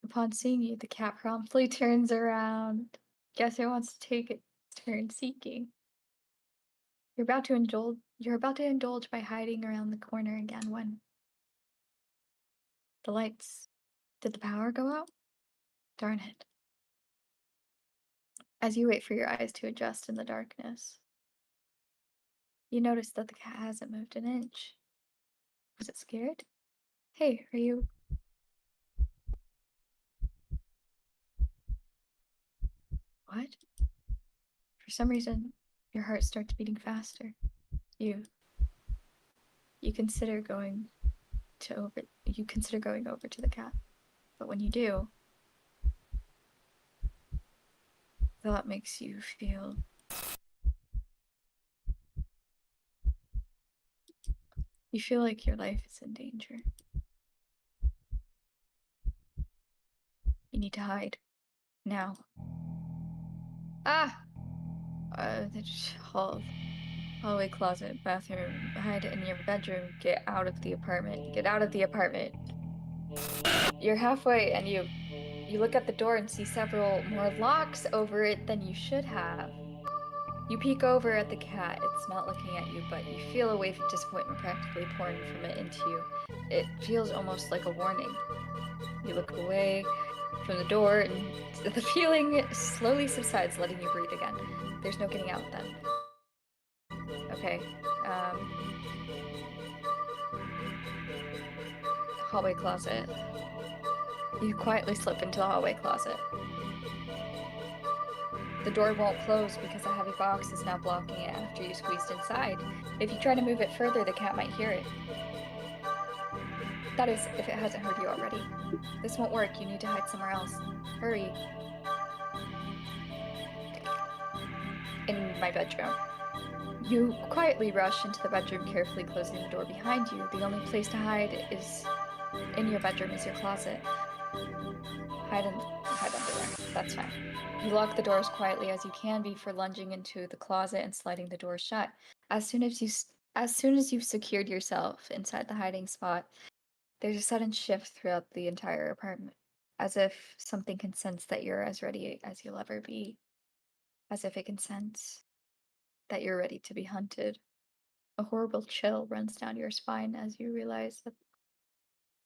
Upon seeing you, the cat promptly turns around. Guess it wants to take its turn seeking. You're about to indulge by hiding around the corner again when the lights. Did the power go out? Darn it. As you wait for your eyes to adjust in the darkness, you notice that the cat hasn't moved an inch. Was it scared? Hey, are you... What? For some reason, your heart starts beating faster. You consider going over to the cat. But when you do, thought makes you feel... You feel like your life is in danger. You need to hide. Now. Ah! The hallway, closet, bathroom, hide in your bedroom, get out of the apartment, get out of the apartment. You're halfway and you look at the door and see several more locks over it than you should have. You peek over at the cat. It's not looking at you, but you feel a wave of disappointment practically pouring from it into you. It feels almost like a warning. You look away from the door and the feeling slowly subsides, letting you breathe again. There's no getting out then. Okay. Hallway closet. You quietly slip into the hallway closet. The door won't close because a heavy box is now blocking it after you squeezed inside. If you try to move it further, the cat might hear it. That is, if it hasn't heard you already. This won't work. You need to hide somewhere else. Hurry. In my bedroom. You quietly rush into the bedroom, carefully closing the door behind you. The only place to hide is in your bedroom is your closet. Hide under there. That's fine. You lock the door as quietly as you can before lunging into the closet and sliding the door shut. As soon as you've secured yourself inside the hiding spot, there's a sudden shift throughout the entire apartment, as if something can sense that you're as ready as you'll ever be. As if it can sense that you're ready to be hunted. A horrible chill runs down your spine as you realize that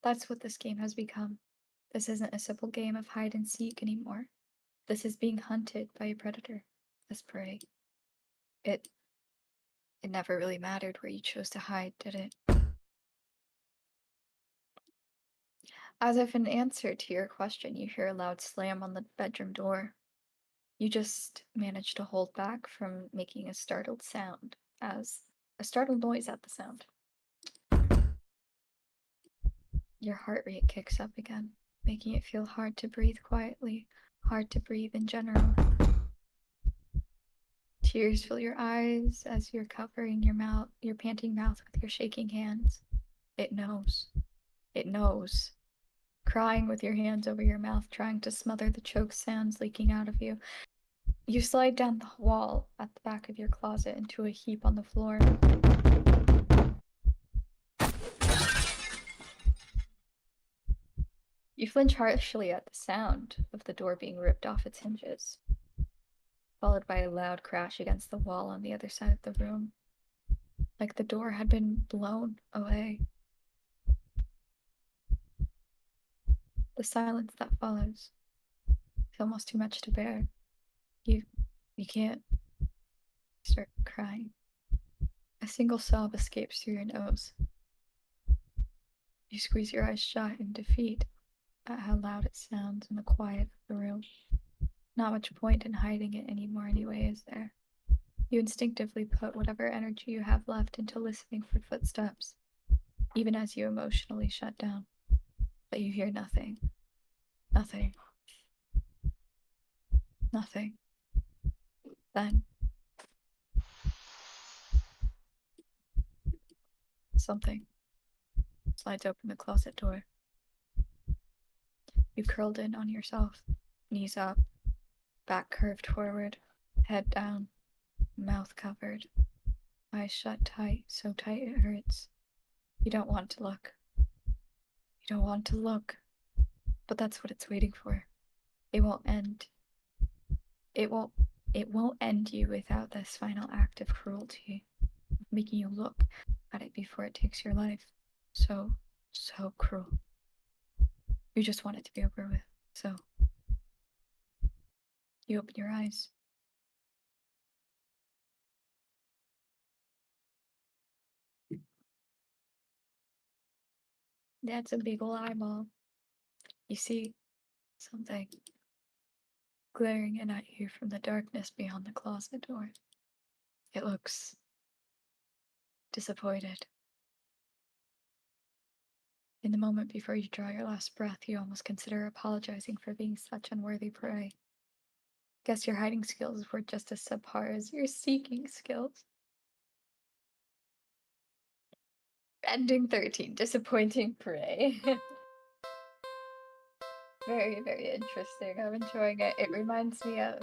that's what this game has become. This isn't a simple game of hide and seek anymore. This is being hunted by a predator as prey. It never really mattered where you chose to hide, did it? As if in answer to your question, you hear a loud slam on the bedroom door. You just manage to hold back from making a startled sound, as a startled noise at the sound. Your heart rate kicks up again, making it feel hard to breathe quietly, hard to breathe in general. Tears fill your eyes as you're covering your panting mouth with your shaking hands. It knows. It knows. Crying with your hands over your mouth, trying to smother the choke sounds leaking out of you. You slide down the wall at the back of your closet into a heap on the floor. You flinch harshly at the sound of the door being ripped off its hinges, followed by a loud crash against the wall on the other side of the room, like the door had been blown away. The silence that follows is almost too much to bear. You can't start crying. A single sob escapes through your nose. You squeeze your eyes shut in defeat at how loud it sounds in the quiet of the room. Not much point in hiding it anymore anyway, is there? You instinctively put whatever energy you have left into listening for footsteps, even as you emotionally shut down. But you hear nothing. Nothing. Nothing. Then something slides open the closet door. You curled in on yourself, knees up, back curved forward, head down, mouth covered, eyes shut tight, so tight it hurts. You don't want to look. You don't want to look. But that's what it's waiting for. It won't end. It won't end you without this final act of cruelty, making you look at it before it takes your life. So cruel. You just want it to be over with. So you open your eyes. That's a big ol' eyeball. You see something glaring in at you from the darkness beyond the closet door. It looks disappointed. In the moment before you draw your last breath, you almost consider apologizing for being such unworthy prey. Guess your hiding skills were just as subpar as your seeking skills. Ending 13, disappointing prey. Very, very interesting. I'm enjoying it. It reminds me of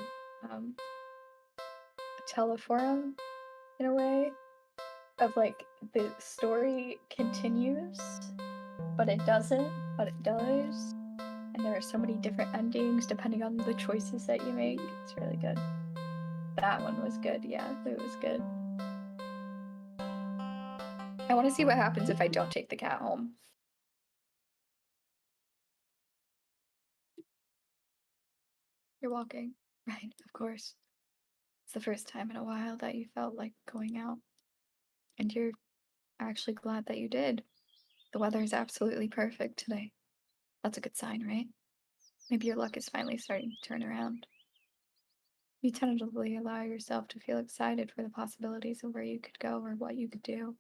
Teleforum in a way, of like the story continues, but it doesn't, but it does. And there are so many different endings depending on the choices that you make. It's really good. That one was good, yeah, it was good. I want to see what happens if I don't take the cat home. You're walking, right, of course. It's the first time in a while that you felt like going out. And you're actually glad that you did. The weather is absolutely perfect today. That's a good sign, right? Maybe your luck is finally starting to turn around. You tentatively allow yourself to feel excited for the possibilities of where you could go or what you could do.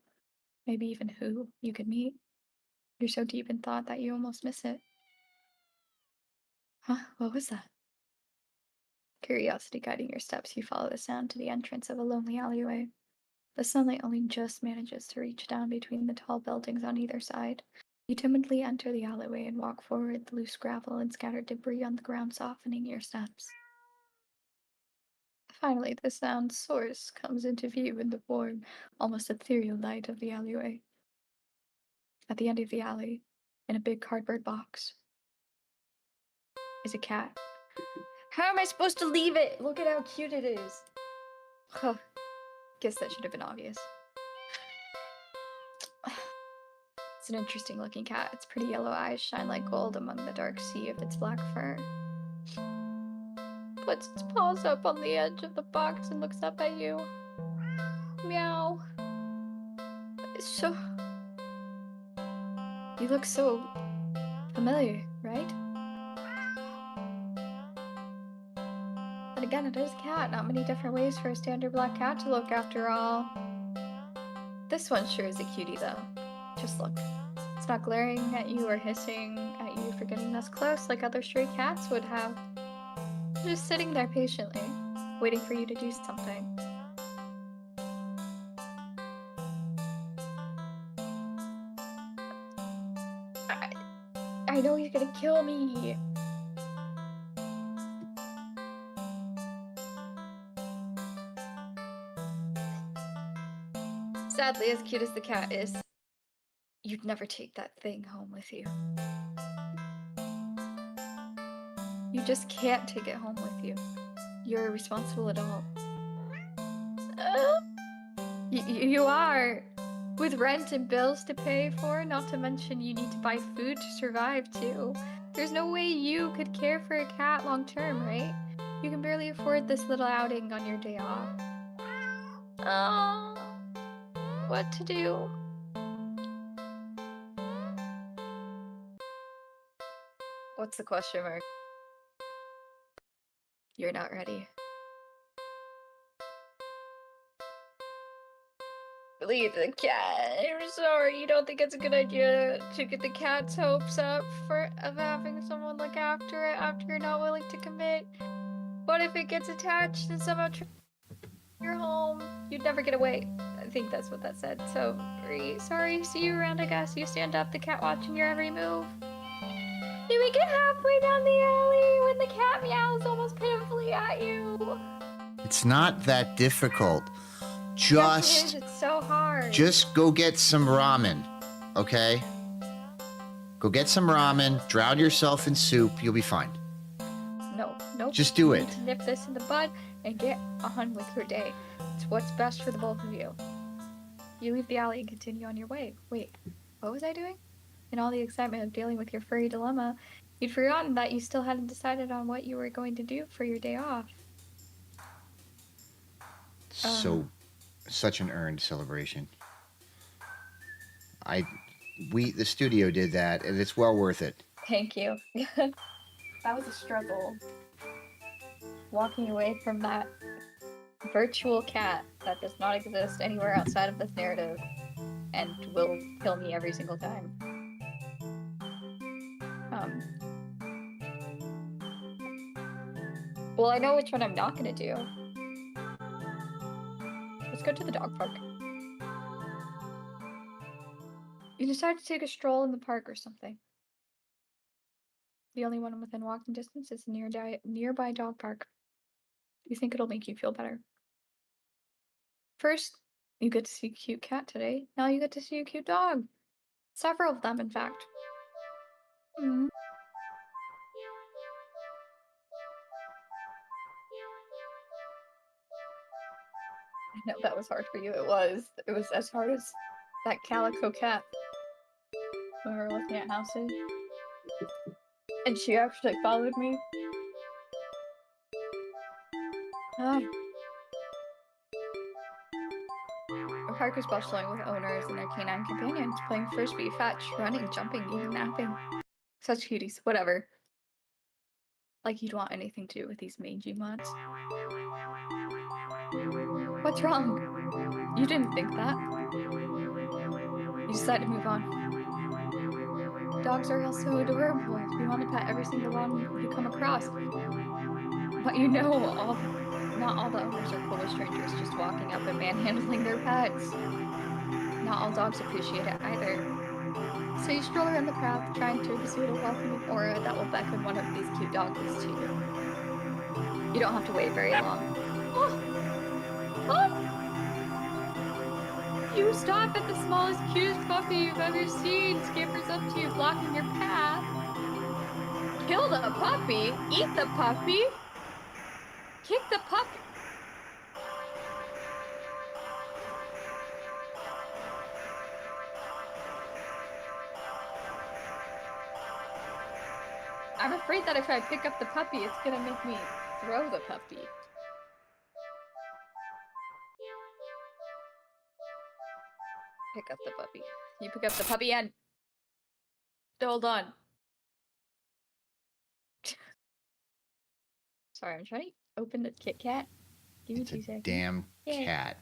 Maybe even who you could meet. You're so deep in thought that you almost miss it. Huh? What was that? Curiosity guiding your steps, you follow the sound to the entrance of a lonely alleyway. The sunlight only just manages to reach down between the tall buildings on either side. You timidly enter the alleyway and walk forward, the loose gravel and scattered debris on the ground softening your steps. Finally, the sound source comes into view in the warm, almost ethereal light of the alleyway. At the end of the alley, in a big cardboard box, is a cat. How am I supposed to leave it? Look at how cute it is. Huh. Guess that should have been obvious. It's an interesting looking cat. Its pretty yellow eyes shine like gold among the dark sea of its black fur. Puts its paws up on the edge of the box and looks up at you. Meow. So... You look so Familiar, right? But again, it is a cat. Not many different ways for a standard black cat to look after all. This one sure is a cutie though. Just look. It's not glaring at you or hissing at you for getting this close like other stray cats would have. Just sitting there patiently, waiting for you to do something. I know he's gonna kill me. Sadly, as cute as the cat is, you'd never take that thing home with you. You just can't take it home with you. You're a responsible adult. You are. With rent and bills to pay for, not to mention you need to buy food to survive too. There's no way you could care for a cat long term, right? You can barely afford this little outing on your day off. Oh, what to do? What's the question mark? You're not ready. Leave the cat. I'm sorry, you don't think it's a good idea to get the cat's hopes up of having someone look after it after you're not willing to commit. What if it gets attached and somehow your home? You'd never get away. I think that's what that said. So, sorry, see you around, I guess. You stand up, the cat watching your every move. Did we get halfway down the alley when the cat meows almost pitifully at you? It's not that difficult. Yes, it is. It's so hard. Just go get some ramen, okay? Go get some ramen, drown yourself in soup, you'll be fine. Nope. Just do it. You need to nip this in the bud and get on with your day. It's what's best for the both of you. You leave the alley and continue on your way. Wait, what was I doing? In all the excitement of dealing with your furry dilemma, you'd forgotten that you still hadn't decided on what you were going to do for your day off. Such an earned celebration. The studio did that, and it's well worth it. Thank you. That was a struggle. Walking away from that virtual cat that does not exist anywhere outside of this narrative and will kill me every single time. Well, I know which one I'm not gonna do. Let's go to the dog park. You decide to take a stroll in the park or something. The only one within walking distance is a nearby dog park. You think it'll make you feel better. First, you get to see a cute cat today. Now you get to see a cute dog. Several of them, in fact. I know that was hard for you. It was as hard as that calico cat when we were looking at houses. And she actually followed me. The park is bustling with owners and their canine companions, playing frisbee, fetch, running, jumping, even napping. Such cuties, whatever. Like you'd want anything to do with these mangy mutts. What's wrong? You didn't think that. You decide to move on. Dogs are all so adorable. You want to pet every single one you come across. But you know, not all the owners are cool with strangers just walking up and manhandling their pets. Not all dogs appreciate it either. So you stroll around the path, trying to exude a welcoming aura that will beckon one of these cute doggies to you. You don't have to wait very long. You stop at the smallest, cutest puppy you've ever seen, scampers up to you, blocking your path. Kill the puppy? Eat the puppy? Kick the puppy? I'm afraid that if I pick up the puppy, it's gonna make me throw the puppy. Pick up the puppy. You pick up the puppy and... Hold on. Sorry, I'm trying to open the Kit Kat. Give me It's 2 a seconds. damn Yay. cat.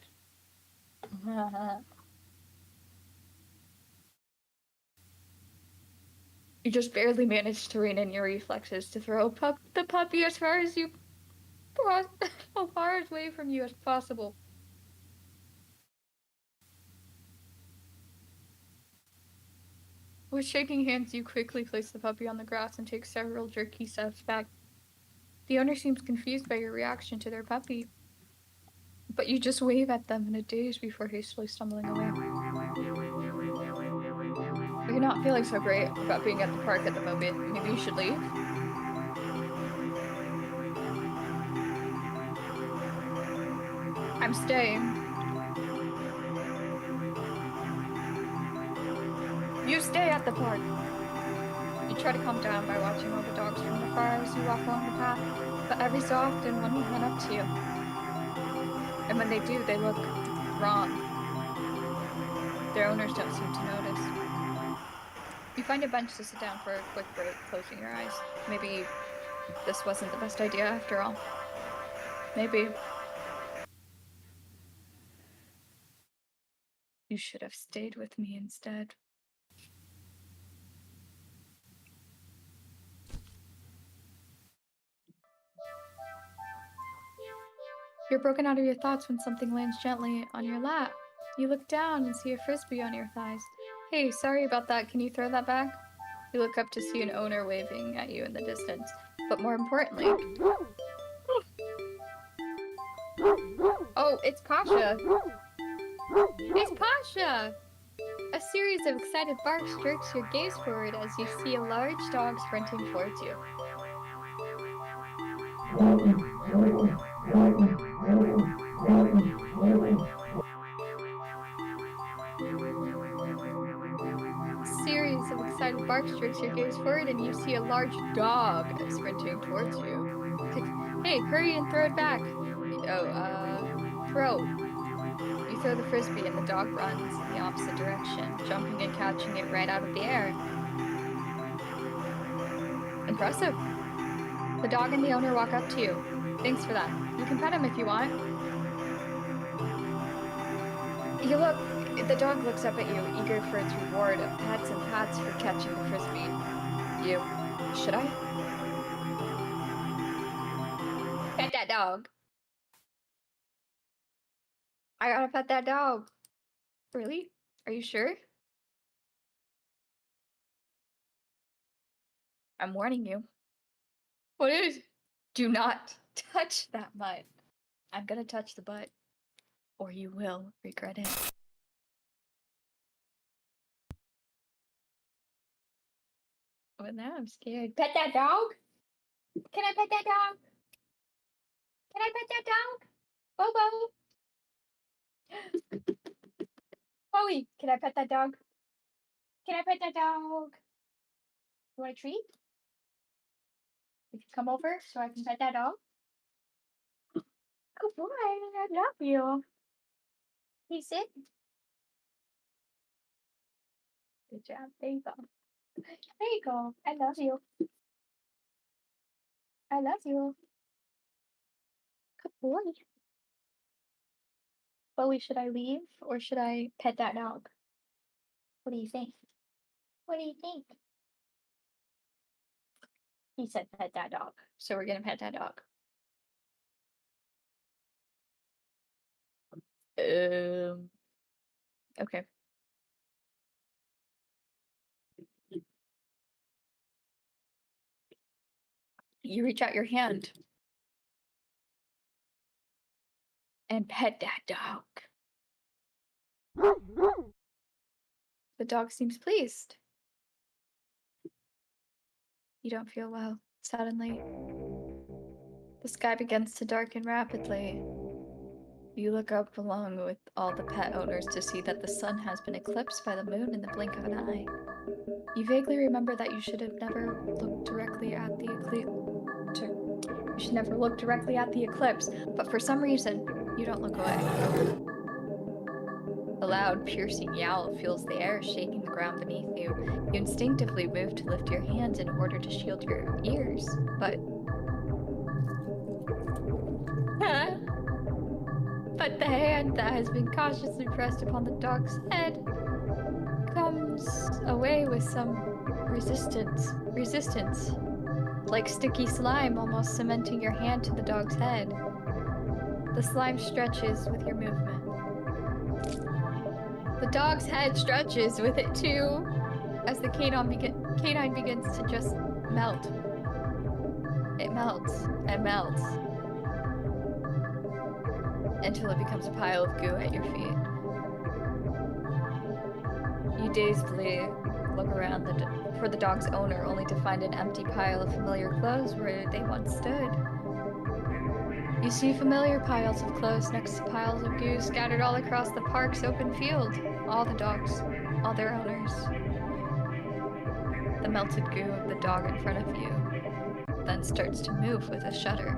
You just barely managed to rein in your reflexes to throw the puppy as far as away from you as possible. With shaking hands, you quickly place the puppy on the grass and take several jerky steps back. The owner seems confused by your reaction to their puppy, but you just wave at them in a daze before hastily stumbling away. You're not feeling so great about being at the park at the moment. Maybe you should leave? I'm staying. You stay at the park. You try to calm down by watching all the dogs from afar as you walk along the path, but every so often one will run up to you. And when they do, they look wrong. Their owners don't seem to notice. You find a bench to sit down for a quick break, closing your eyes. Maybe this wasn't the best idea after all. Maybe. You should have stayed with me instead. You're broken out of your thoughts when something lands gently on your lap. You look down and see a frisbee on your thighs. Hey, sorry about that. Can you throw that back? You look up to see an owner waving at you in the distance. But more importantly... Oh, it's Pasha! It's Pasha! A series of excited barks jerks your gaze forward as you see a large dog sprinting towards you. Series of excited barks jerks your gaze forward and you see a large dog sprinting towards you. Hey, hurry and throw it back. Throw. You throw the frisbee and the dog runs in the opposite direction, jumping and catching it right out of the air. Impressive. The dog and the owner walk up to you. Thanks for that. You can pet him if you want. The dog looks up at you, eager for its reward of pats and pats for catching the frisbee. Should I? Pet that dog. I gotta pet that dog. Really? Are you sure? I'm warning you. What is? Do not touch that butt. I'm gonna touch the butt, or you will regret it. Well, now I'm scared. Pet that dog? Can I pet that dog? Can I pet that dog? Bobo? Chloe, can I pet that dog? Can I pet that dog? You want a treat? If you come over so I can pet that dog? Good boy, I love you. Can you sit? Good job. There you go. There you go. I love you. I love you. Good boy. Chloe, should I leave or should I pet that dog? What do you think? What do you think? He said pet that dog, so we're gonna pet that dog. Okay. You reach out your hand and pet that dog. The dog seems pleased. You don't feel well. Suddenly, the sky begins to darken rapidly. You look up along with all the pet owners to see that the sun has been eclipsed by the moon in the blink of an eye. You vaguely remember that you should have never looked directly at the eclipse, but for some reason, you don't look away. A loud, piercing yowl fills the air, shaking the ground beneath you. You instinctively move to lift your hands in order to shield your ears, but But the hand that has been cautiously pressed upon the dog's head comes away with some resistance. Resistance. Like sticky slime almost cementing your hand to the dog's head. The slime stretches with your movement. The dog's head stretches with it too, as the canine begins to just melt. It melts and melts until it becomes a pile of goo at your feet. You dazedly look around for the dog's owner, only to find an empty pile of familiar clothes where they once stood. You see familiar piles of clothes next to piles of goo scattered all across the park's open field. All the dogs, all their owners. The melted goo of the dog in front of you then starts to move with a shudder.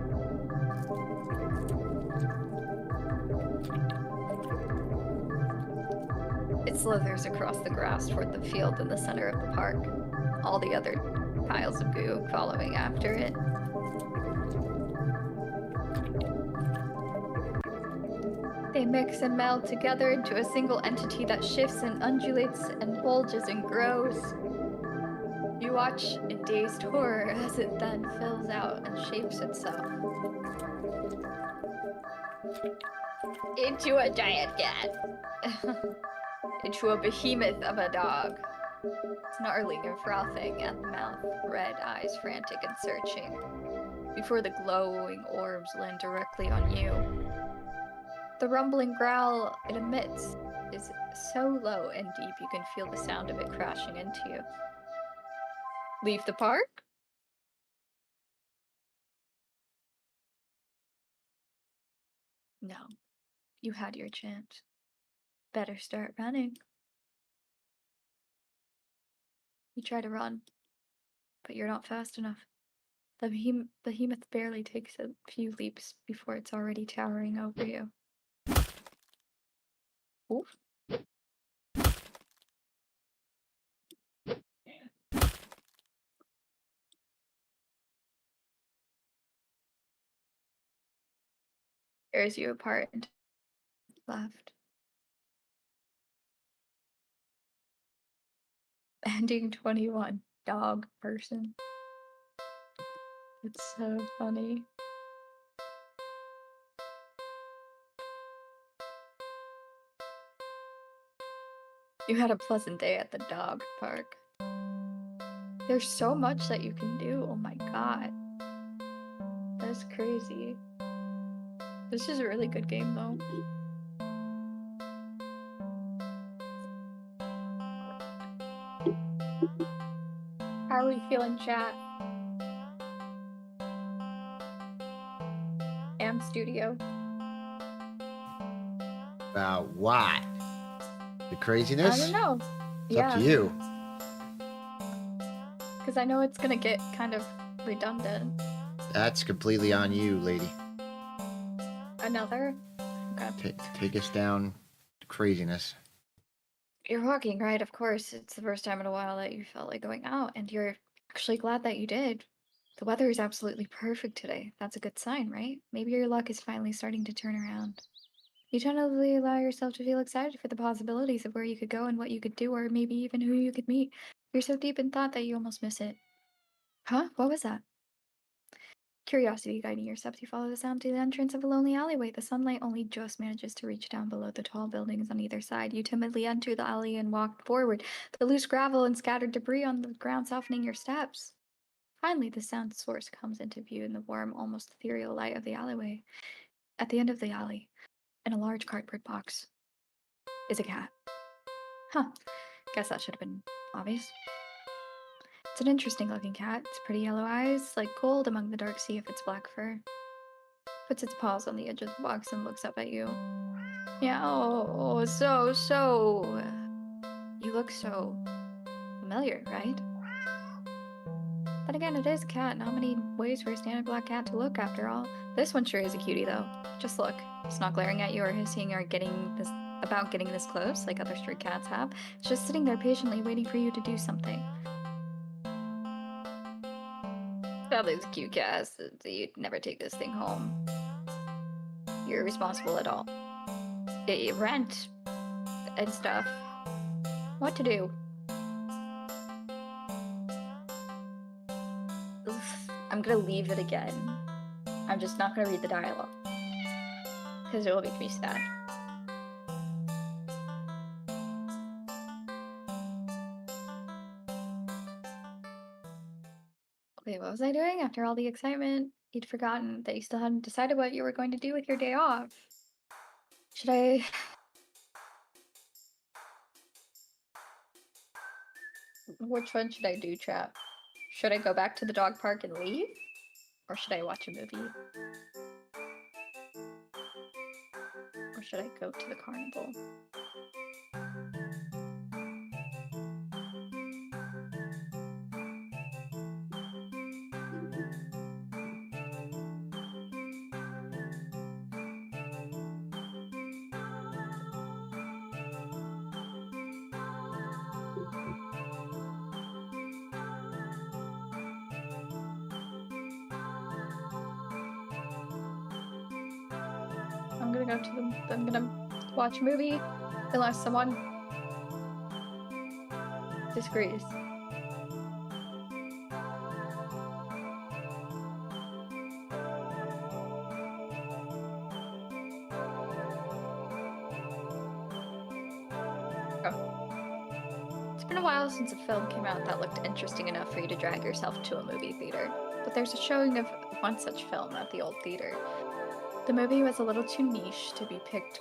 It slithers across the grass toward the field in the center of the park, all the other piles of goo following after it. They mix and meld together into a single entity that shifts and undulates and bulges and grows. You watch in dazed horror as it then fills out and shapes itself into a giant cat. Into a behemoth of a dog. Snarling and frothing at the mouth, red eyes frantic and searching, before the glowing orbs land directly on you. The rumbling growl it emits is so low and deep you can feel the sound of it crashing into you. Leave the park? No. You had your chance. Better start running. You try to run, but you're not fast enough. The behemoth barely takes a few leaps before it's already towering over you. Oof. Tears you apart and left. Ending 21. Dog person. It's so funny. You had a pleasant day at the dog park. There's so much that you can do. Oh my god. That's crazy. This is a really good game though. How are we feeling, chat? Am Studio. About what? The craziness? I don't know. It's up to you. Because I know it's gonna get kind of redundant. That's completely on you, lady. Another? Okay. Take us down to craziness. You're walking, right? Of course. It's the first time in a while that you felt like going out, and you're actually glad that you did. The weather is absolutely perfect today. That's a good sign, right? Maybe your luck is finally starting to turn around. You tentatively allow yourself to feel excited for the possibilities of where you could go and what you could do, or maybe even who you could meet. You're so deep in thought that you almost miss it. Huh? What was that? Curiosity guiding your steps, you follow the sound to the entrance of a lonely alleyway. The sunlight only just manages to reach down below the tall buildings on either side. You timidly enter the alley and walk forward, the loose gravel and scattered debris on the ground softening your steps. Finally, the sound source comes into view in the warm, almost ethereal light of the alleyway. At the end of the alley, in a large cardboard box, is a cat. Huh. Guess that should have been obvious. It's an interesting looking cat. Its pretty yellow eyes, like gold among the dark sea of its black fur. Puts its paws on the edge of the box and looks up at you. Yeah, oh, so. You look so familiar, right? Then again, it is a cat. Not many ways for a standard black cat to look, after all. This one sure is a cutie, though. Just look. It's not glaring at you or hissing or getting this close, like other stray cats have. It's just sitting there patiently waiting for you to do something. Probably this cute cat. You'd never take this thing home. you're responsible at all. Rent and stuff. What to do? Oof, I'm gonna leave it again. I'm just not gonna read the dialogue. Because it will make me sad. Wait, what was I doing? After all the excitement, you'd forgotten that you still hadn't decided what you were going to do with your day off. Should I... Which one should I do, chat? Should I go back to the dog park and leave? Or should I watch a movie? Or should I go to the carnival? I'm gonna watch a movie unless someone disagrees. It's been a while since a film came out that looked interesting enough for you to drag yourself to a movie theater, but there's a showing of one such film at the old theater. The movie was a little too niche to be picked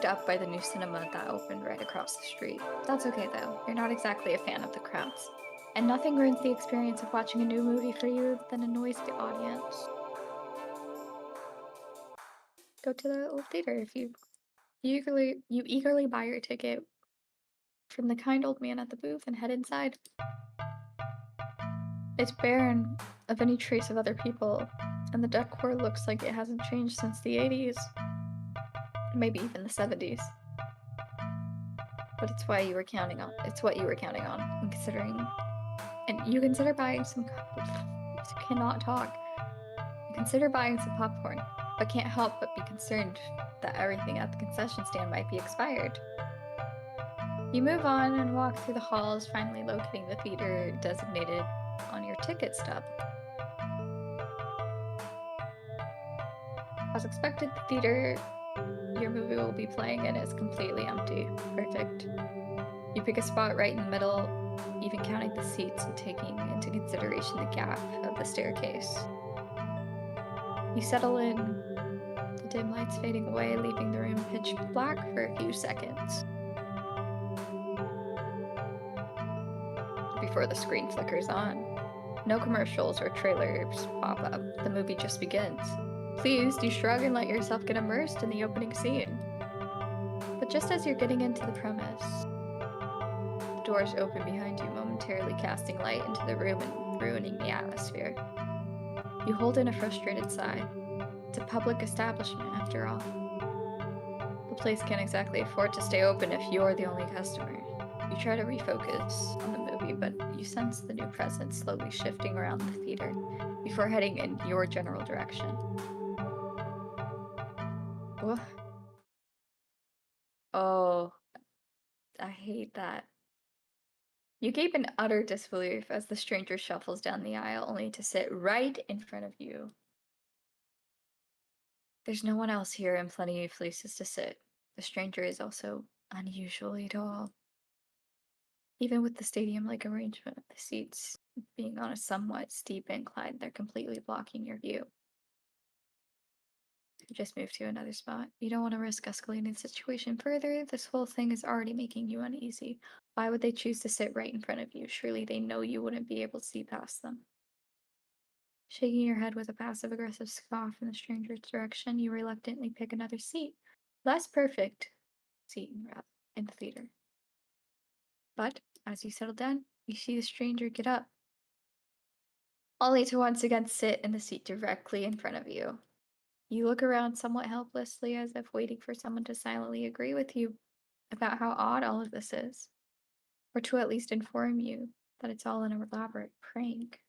up by the new cinema that opened right across the street. That's okay though, you're not exactly a fan of the crowds. And nothing ruins the experience of watching a new movie for you than a noisy audience. Go to the old theater if you eagerly buy your ticket from the kind old man at the booth and head inside. It's barren of any trace of other people, and the decor looks like it hasn't changed since the 80s, maybe even the 70s. But it's what you were counting on, and you consider buying some. You cannot talk. You consider buying some popcorn, but can't help but be concerned that everything at the concession stand might be expired. You move on and walk through the halls, finally locating the theater designated on your ticket stub. As expected, the theater your movie will be playing in is completely empty. Perfect. You pick a spot right in the middle, even counting the seats and taking into consideration the gap of the staircase. You settle in, the dim lights fading away, leaving the room pitch black for a few seconds before the screen flickers on. No commercials or trailers pop up. The movie just begins. Pleased, you shrug and let yourself get immersed in the opening scene. But just as you're getting into the premise, the doors open behind you, momentarily casting light into the room and ruining the atmosphere. You hold in a frustrated sigh. It's a public establishment, after all. The place can't exactly afford to stay open if you're the only customer. You try to refocus on the movie, but you sense the new presence slowly shifting around the theater before heading in your general direction. What? Oh, I hate that. You gape in utter disbelief as the stranger shuffles down the aisle, only to sit right in front of you. There's no one else here and plenty of places to sit. The stranger is also unusually tall. Even with the stadium-like arrangement of the seats being on a somewhat steep incline, they're completely blocking your view. You just move to another spot. You don't want to risk escalating the situation further. This whole thing is already making you uneasy. Why would they choose to sit right in front of you? Surely they know you wouldn't be able to see past them. Shaking your head with a passive-aggressive scoff in the stranger's direction, you reluctantly pick another seat. Less perfect seat, rather, in the theater. But as you settle down, you see the stranger get up, only to once again sit in the seat directly in front of you. You look around somewhat helplessly, as if waiting for someone to silently agree with you about how odd all of this is, or to at least inform you that it's all an elaborate prank.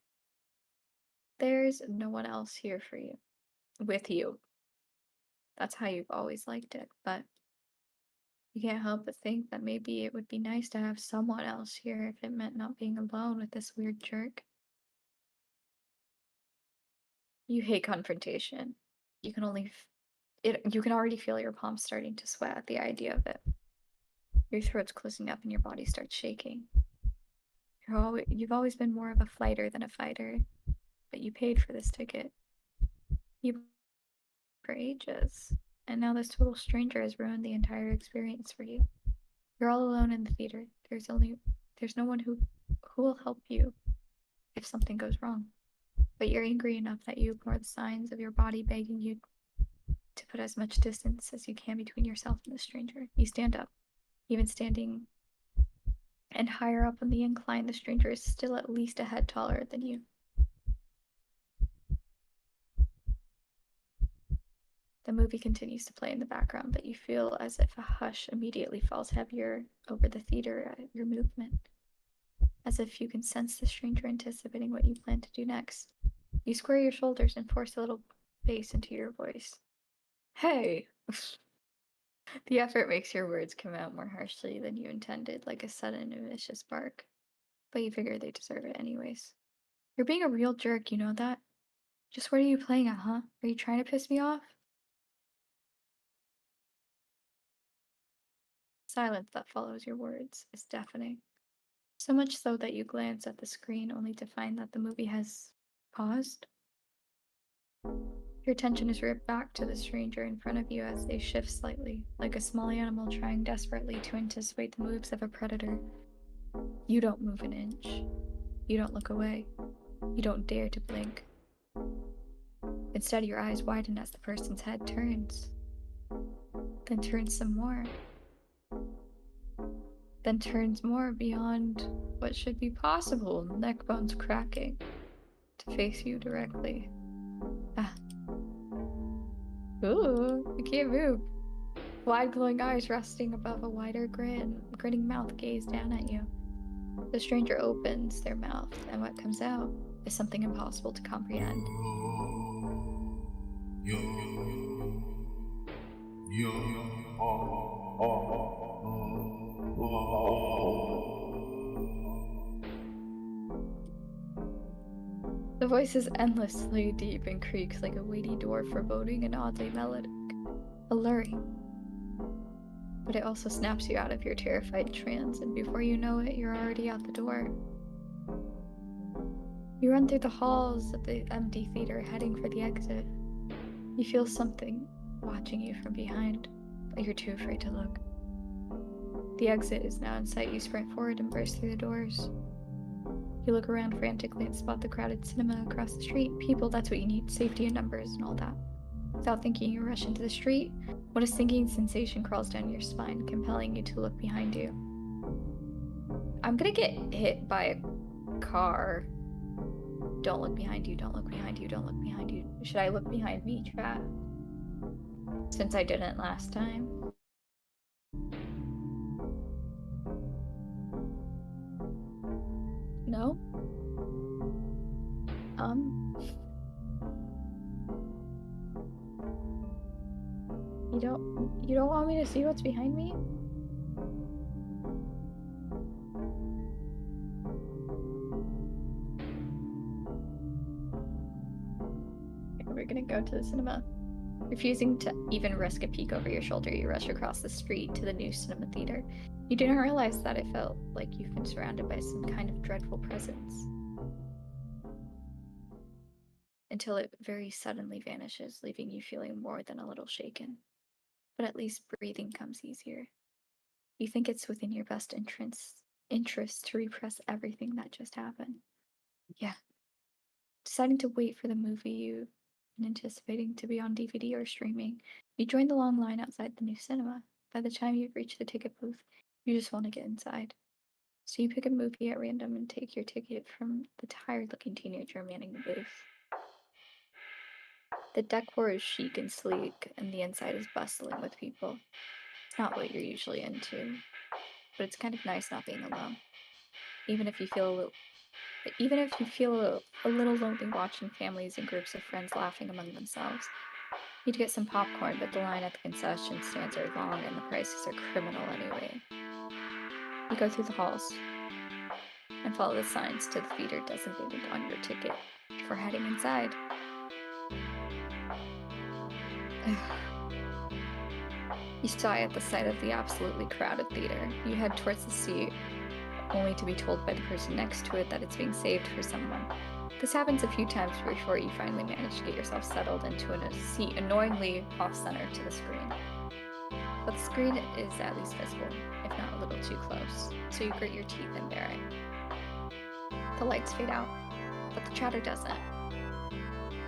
There's no one else here for you, with you. That's how you've always liked it, but you can't help but think that maybe it would be nice to have someone else here if it meant not being alone with this weird jerk. You hate confrontation. You can only you can already feel your palms starting to sweat at the idea of it. Your throat's closing up and your body starts shaking. You've always been more of a flighter than a fighter, but you paid for this ticket. You for ages, and now this total stranger has ruined the entire experience for you. You're all alone in the theater. There's no one who will help you if something goes wrong. But you're angry enough that you ignore the signs of your body begging you to put as much distance as you can between yourself and the stranger. You stand up. Even standing and higher up on the incline, the stranger is still at least a head taller than you. The movie continues to play in the background, but you feel as if a hush immediately falls heavier over the theater at your movement, as if you can sense the stranger anticipating what you plan to do next. You square your shoulders and force a little bass into your voice. Hey! The effort makes your words come out more harshly than you intended, like a sudden and vicious bark. But you figure they deserve it anyways. You're being a real jerk, you know that? Just what are you playing at, huh? Are you trying to piss me off? Silence that follows your words is deafening. So much so that you glance at the screen only to find that the movie has paused. Your attention is ripped back to the stranger in front of you as they shift slightly, like a small animal trying desperately to anticipate the moves of a predator. You don't move an inch. You don't look away. You don't dare to blink. Instead, your eyes widen as the person's head turns, then turns some more, then turns more beyond what should be possible, neck bones cracking, to face you directly. Ah. Ooh, you can't move. Wide glowing eyes resting above a wider grinning mouth gaze down at you. The stranger opens their mouth, and what comes out is something impossible to comprehend. The voice is endlessly deep and creaks like a weighty door foreboding and oddly melodic, alluring. But it also snaps you out of your terrified trance, and before you know it, you're already out the door. You run through the halls of the empty theater, heading for the exit. You feel something watching you from behind, but you're too afraid to look. The exit is now in sight. You sprint forward and burst through the doors. You look around frantically and spot the crowded cinema across the street. People, that's what you need. Safety in numbers and all that. Without thinking, you rush into the street. What a sinking sensation crawls down your spine, compelling you to look behind you. I'm gonna get hit by a car. Don't look behind you, don't look behind you, don't look behind you. Should I look behind me, chat? Since I didn't last time. No? You don't want me to see what's behind me? Okay, we're gonna go to the cinema. Refusing to even risk a peek over your shoulder, you rush across the street to the new cinema theater. You didn't realize that it felt like you've been surrounded by some kind of dreadful presence. Until it very suddenly vanishes, leaving you feeling more than a little shaken. But at least breathing comes easier. You think it's within your best interest to repress everything that just happened. Yeah. Deciding to wait for the movie you've been anticipating to be on DVD or streaming, you join the long line outside the new cinema. By the time you've reached the ticket booth, you just want to get inside. So you pick a movie at random and take your ticket from the tired-looking teenager manning the booth. The decor is chic and sleek, and the inside is bustling with people. It's not what you're usually into, but it's kind of nice not being alone. Even if you feel a little lonely watching families and groups of friends laughing among themselves, You'd get some popcorn, but the line at the concession stands are long and the prices are criminal anyway. You go through the halls and follow the signs to the theater designated on your ticket for heading inside. You sigh at the sight of the absolutely crowded theater. You head towards the seat, only to be told by the person next to it that it's being saved for someone. This happens a few times before you finally manage to get yourself settled into a seat annoyingly off-center to the screen. But the screen is at least visible, if not a little too close, so you grit your teeth and bear it. The lights fade out, but the chatter doesn't.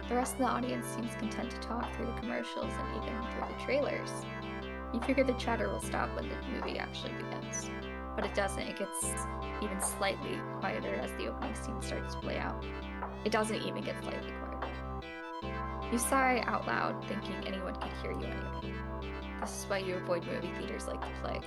The rest of the audience seems content to talk through the commercials and even through the trailers. You figure the chatter will stop when the movie actually begins, but it doesn't. It gets even slightly quieter as the opening scene starts to play out. It doesn't even get slightly quieter. You sigh out loud, thinking anyone could hear you anyway. This is why you avoid movie theaters like the plague.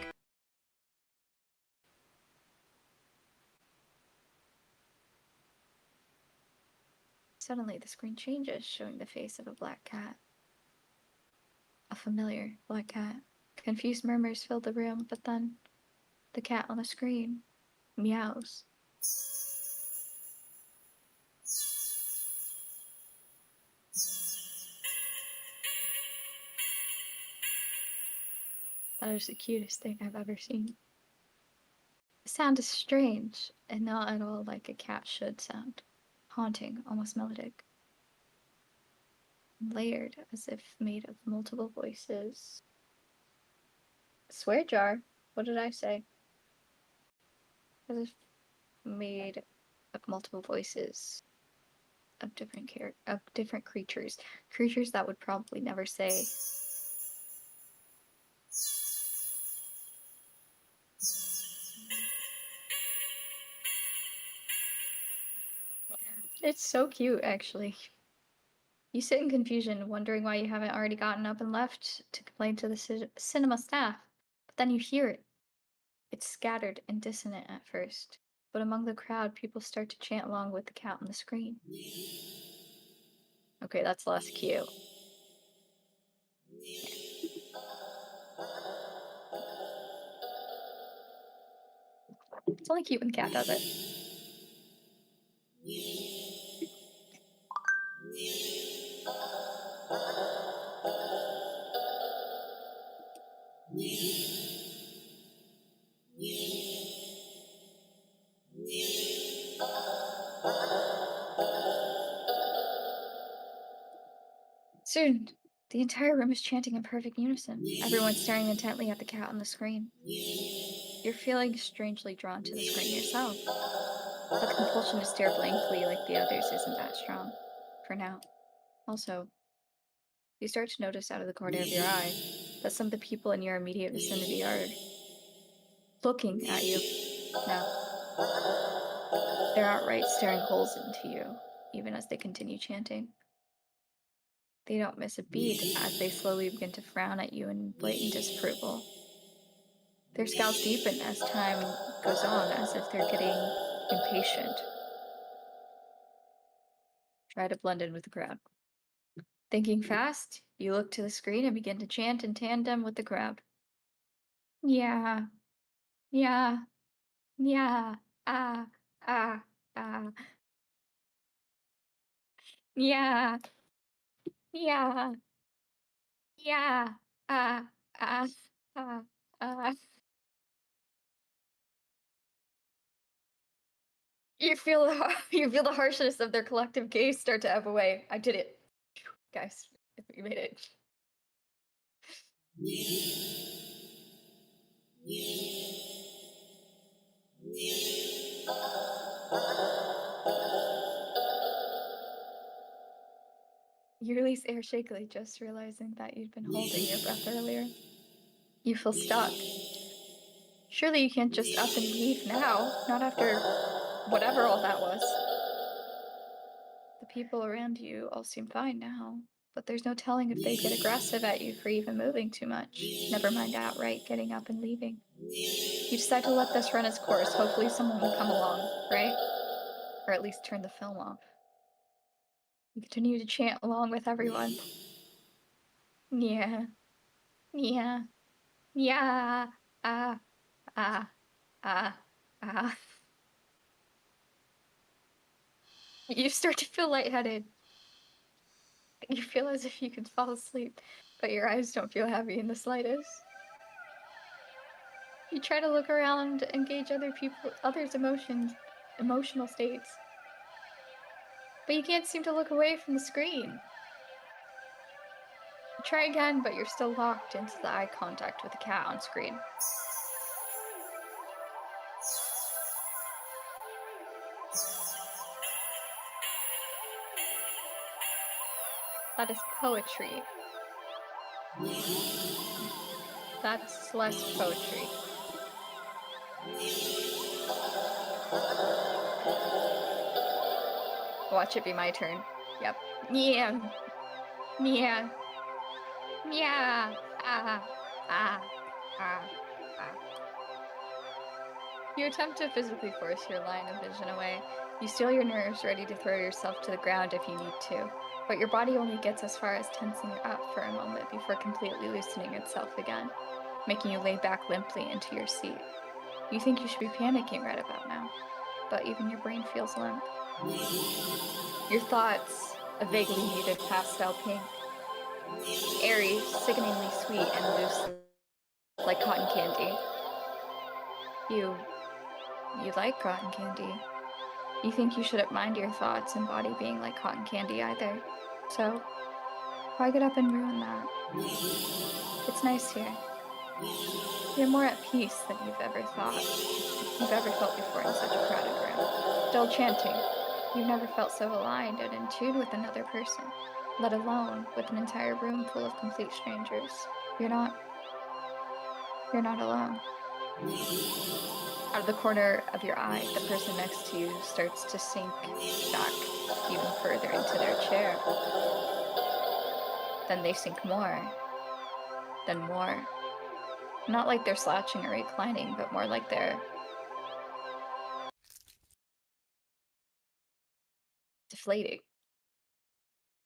Suddenly, the screen changes, showing the face of a black cat. A familiar black cat. Confused murmurs fill the room, but then the cat on the screen meows. That is the cutest thing I've ever seen. The sound is strange, and not at all like a cat should sound. Haunting, almost melodic. Layered, as if made of multiple voices. Swear jar? What did I say? As if made of multiple voices of different creatures. Creatures that would probably never say. It's so cute, actually. You sit in confusion, wondering why you haven't already gotten up and left to complain to the cinema staff. But then you hear it. It's scattered and dissonant at first, but among the crowd, people start to chant along with the cat on the screen. Okay, that's less cute. It's only cute when the cat does it. Soon, the entire room is chanting in perfect unison, everyone staring intently at the cat on the screen. You're feeling strangely drawn to the screen yourself, but the compulsion to stare blankly like the others isn't that strong. For now. Also, you start to notice out of the corner of your eye that some of the people in your immediate vicinity are looking at you now. They're outright staring holes into you, even as they continue chanting. They don't miss a beat as they slowly begin to frown at you in blatant disapproval. Their scowls deepen as time goes on, as if they're getting impatient. Try to blend in with the crowd. Thinking fast, you look to the screen and begin to chant in tandem with the crowd. Yeah, yeah, yeah, ah, ah, ah. Yeah, yeah, yeah, ah, ah, ah, ah. You feel the harshness of their collective gaze start to ebb away. I did it, guys. You made it. You release air shakily, just realizing that you'd been holding your breath earlier. You feel stuck. Surely you can't just up and leave now, not after whatever all that was. The people around you all seem fine now, but there's no telling if they'd get aggressive at you for even moving too much, never mind outright getting up and leaving. You decide to let this run its course. Hopefully someone will come along, right? Or at least turn the film off. You continue to chant along with everyone. Yeah. Yeah. Yeah. Ah. Ah. Ah. Ah. You start to feel lightheaded. You feel as if you could fall asleep, but your eyes don't feel heavy in the slightest. You try to look around and gauge others' emotional states, but you can't seem to look away from the screen. You try again, but you're still locked into the eye contact with the cat on screen. That is poetry. That's less poetry. Watch it be my turn. Yep. Yeah. Yeah. Yeah. Ah. Ah. Ah. Ah. You attempt to physically force your line of vision away. You steel your nerves, ready to throw yourself to the ground if you need to, but your body only gets as far as tensing up for a moment before completely loosening itself again, making you lay back limply into your seat. You think you should be panicking right about now, but even your brain feels limp. Your thoughts, a vaguely muted pastel pink, airy, sickeningly sweet and loose like cotton candy. You like cotton candy. You think you shouldn't mind your thoughts and body being like cotton candy either. So, why get up and ruin that? It's nice here. You're more at peace than you've ever felt before in such a crowded room. Dull chanting. You've never felt so aligned and in tune with another person, let alone with an entire room full of complete strangers. You're not alone. Out of the corner of your eye, the person next to you starts to sink back even further into their chair. Then they sink more, then more. Not like they're slouching or reclining, but more like they're deflating.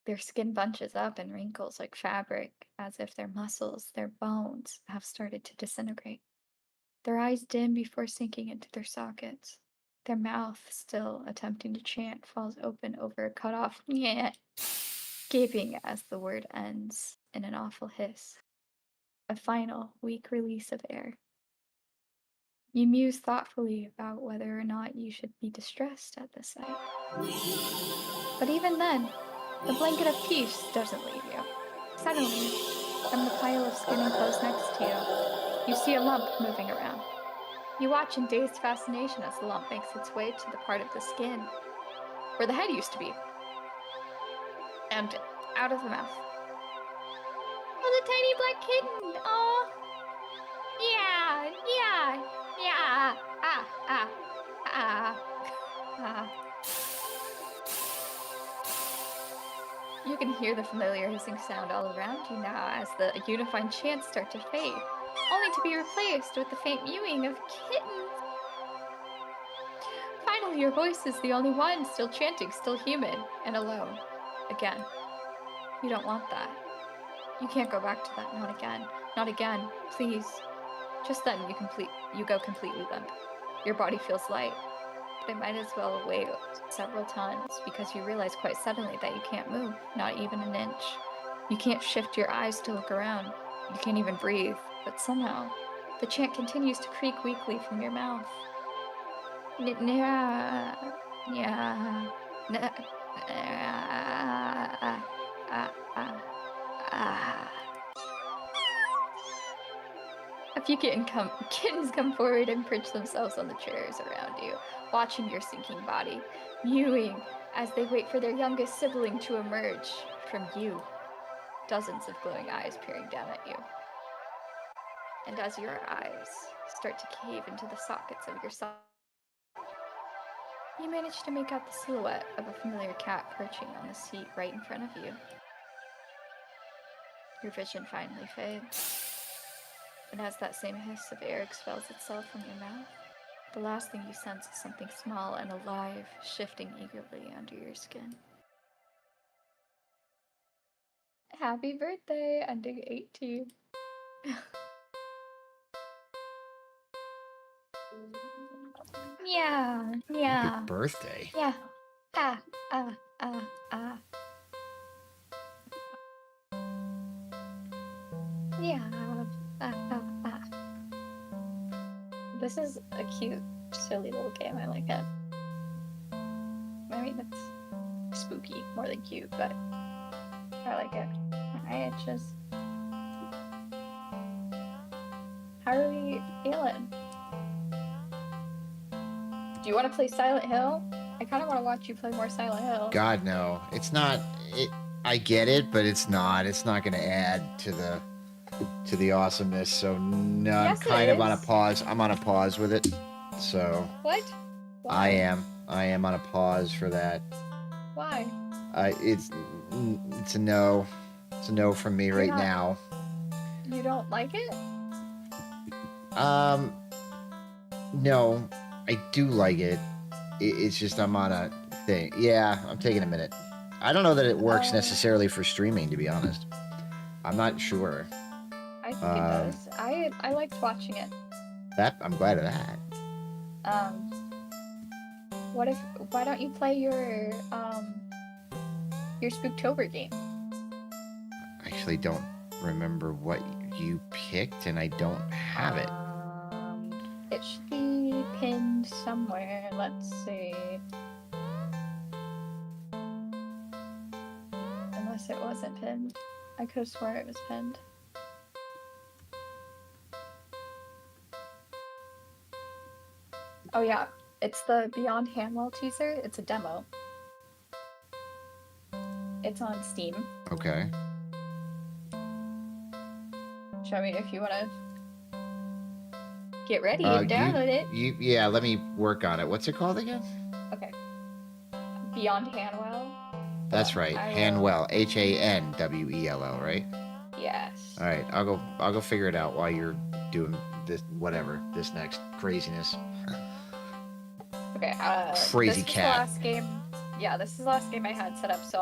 Their skin bunches up and wrinkles like fabric, as if their muscles, their bones, have started to disintegrate. Their eyes dim before sinking into their sockets. Their mouth, still attempting to chant, falls open over a cut-off "nyeh," gaping as the word ends in an awful hiss. A final, weak release of air. You muse thoughtfully about whether or not you should be distressed at the sight. But even then, the blanket of peace doesn't leave you. Suddenly, from the pile of skin and clothes next to you, you see a lump moving around. You watch in dazed fascination as the lump makes its way to the part of the skin where the head used to be, and out of the mouth. Oh, the tiny black kitten! Oh, yeah, yeah, yeah, ah, ah, ah, ah. You can hear the familiar hissing sound all around you now as the unified chants start to fade, only to be replaced with the faint mewing of kittens. Finally, your voice is the only one still chanting, still human, and alone. Again. You don't want that. You can't go back to that. Not again. Not again. Please. Just then you go completely limp. Your body feels light, but it might as well weigh several tons because you realize quite suddenly that you can't move, not even an inch. You can't shift your eyes to look around. You can't even breathe, but somehow the chant continues to creak weakly from your mouth. A few kittens come forward and perch themselves on the chairs around you, watching your sinking body, mewing as they wait for their youngest sibling to emerge from you. Dozens of glowing eyes peering down at you. And as your eyes start to cave into the sockets of your sockets, you manage to make out the silhouette of a familiar cat perching on the seat right in front of you. Your vision finally fades. And as that same hiss of air expels itself from your mouth, the last thing you sense is something small and alive shifting eagerly under your skin. Happy birthday, ending 18. Yeah, yeah, Happy birthday. yeah. Ah, ah, ah, ah. Yeah. Ah, ah, ah. This is a cute, silly little game. I like it. I mean, it's spooky more than cute, but I like it. Alright, just. How are we feeling? Do you want to play Silent Hill? I kind of want to watch you play more Silent Hill. God, no. It's not. I get it, but it's not. It's not going to add to the awesomeness. So no, I'm Yes, it kind of on a is. pause. I'm on a pause with it. So What? I Why? am on a pause for that. Why? It's a no. It's a no from me You're right not- now. You don't like it? No, I do like it. It's just I'm on a thing. Yeah, I'm taking a minute. I don't know that it works necessarily for streaming, to be honest. I'm not sure. I think it does. I liked watching it. I'm glad of that. Why don't you play your Spooktober game? I actually don't remember what you picked, and I don't have it. It should be pinned somewhere. Let's see. Unless it wasn't pinned. I could have sworn it was pinned. Oh yeah, it's the Beyond Handwell teaser. It's a demo. It's on Steam. Okay. Show me if you want to get ready and download it. Yeah, let me work on it. What's it called again? Okay. Beyond Handwell. That's right. Hanwell. HANWELL, right? Yes. All right. I'll go figure it out while you're doing this this next craziness. Okay. Crazy this cat. Is the last game. Yeah, this is the last game I had set up, so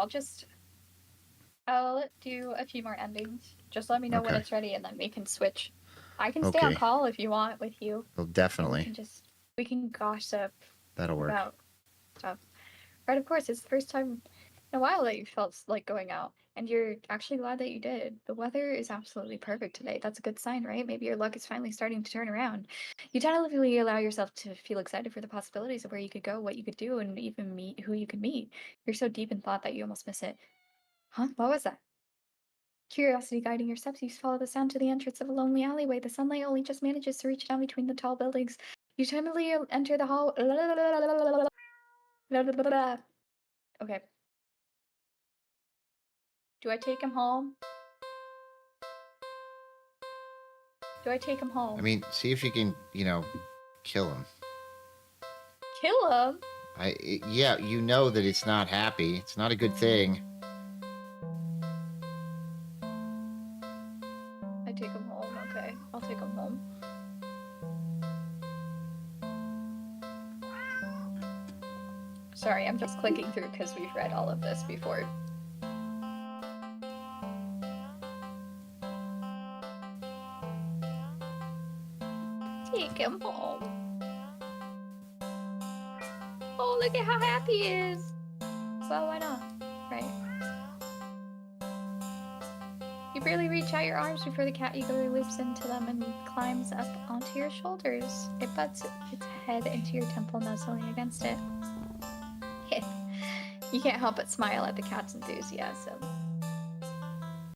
I'll do a few more endings. Just let me know when Okay. it's ready, and then we can switch. I can stay on Okay. call if you want with you. Well, definitely. We can gossip That'll work. about stuff. Right, of course, it's the first time in a while that you felt like going out, and you're actually glad that you did. The weather is absolutely perfect today. That's a good sign, right? Maybe your luck is finally starting to turn around. You tentatively allow yourself to feel excited for the possibilities of where you could go, what you could do, and even meet who you could meet. You're so deep in thought that you almost miss it. Huh? What was that? Curiosity guiding your steps, you follow the sound to the entrance of a lonely alleyway. The sunlight only just manages to reach down between the tall buildings. You timidly enter the hall. Okay. Do I take him home? Do I take him home? I mean, see if you can, kill him. Kill him? Yeah, you know that it's not happy. It's not a good thing. I take him home. Okay, I'll take him home. Sorry, I'm just clicking through because we've read all of this before. Take him home. Oh, look at how happy he is. So why not, right? You barely reach out your arms before the cat eagerly leaps into them and climbs up onto your shoulders. It butts its head into your temple, nuzzling against it. You can't help but smile at the cat's enthusiasm.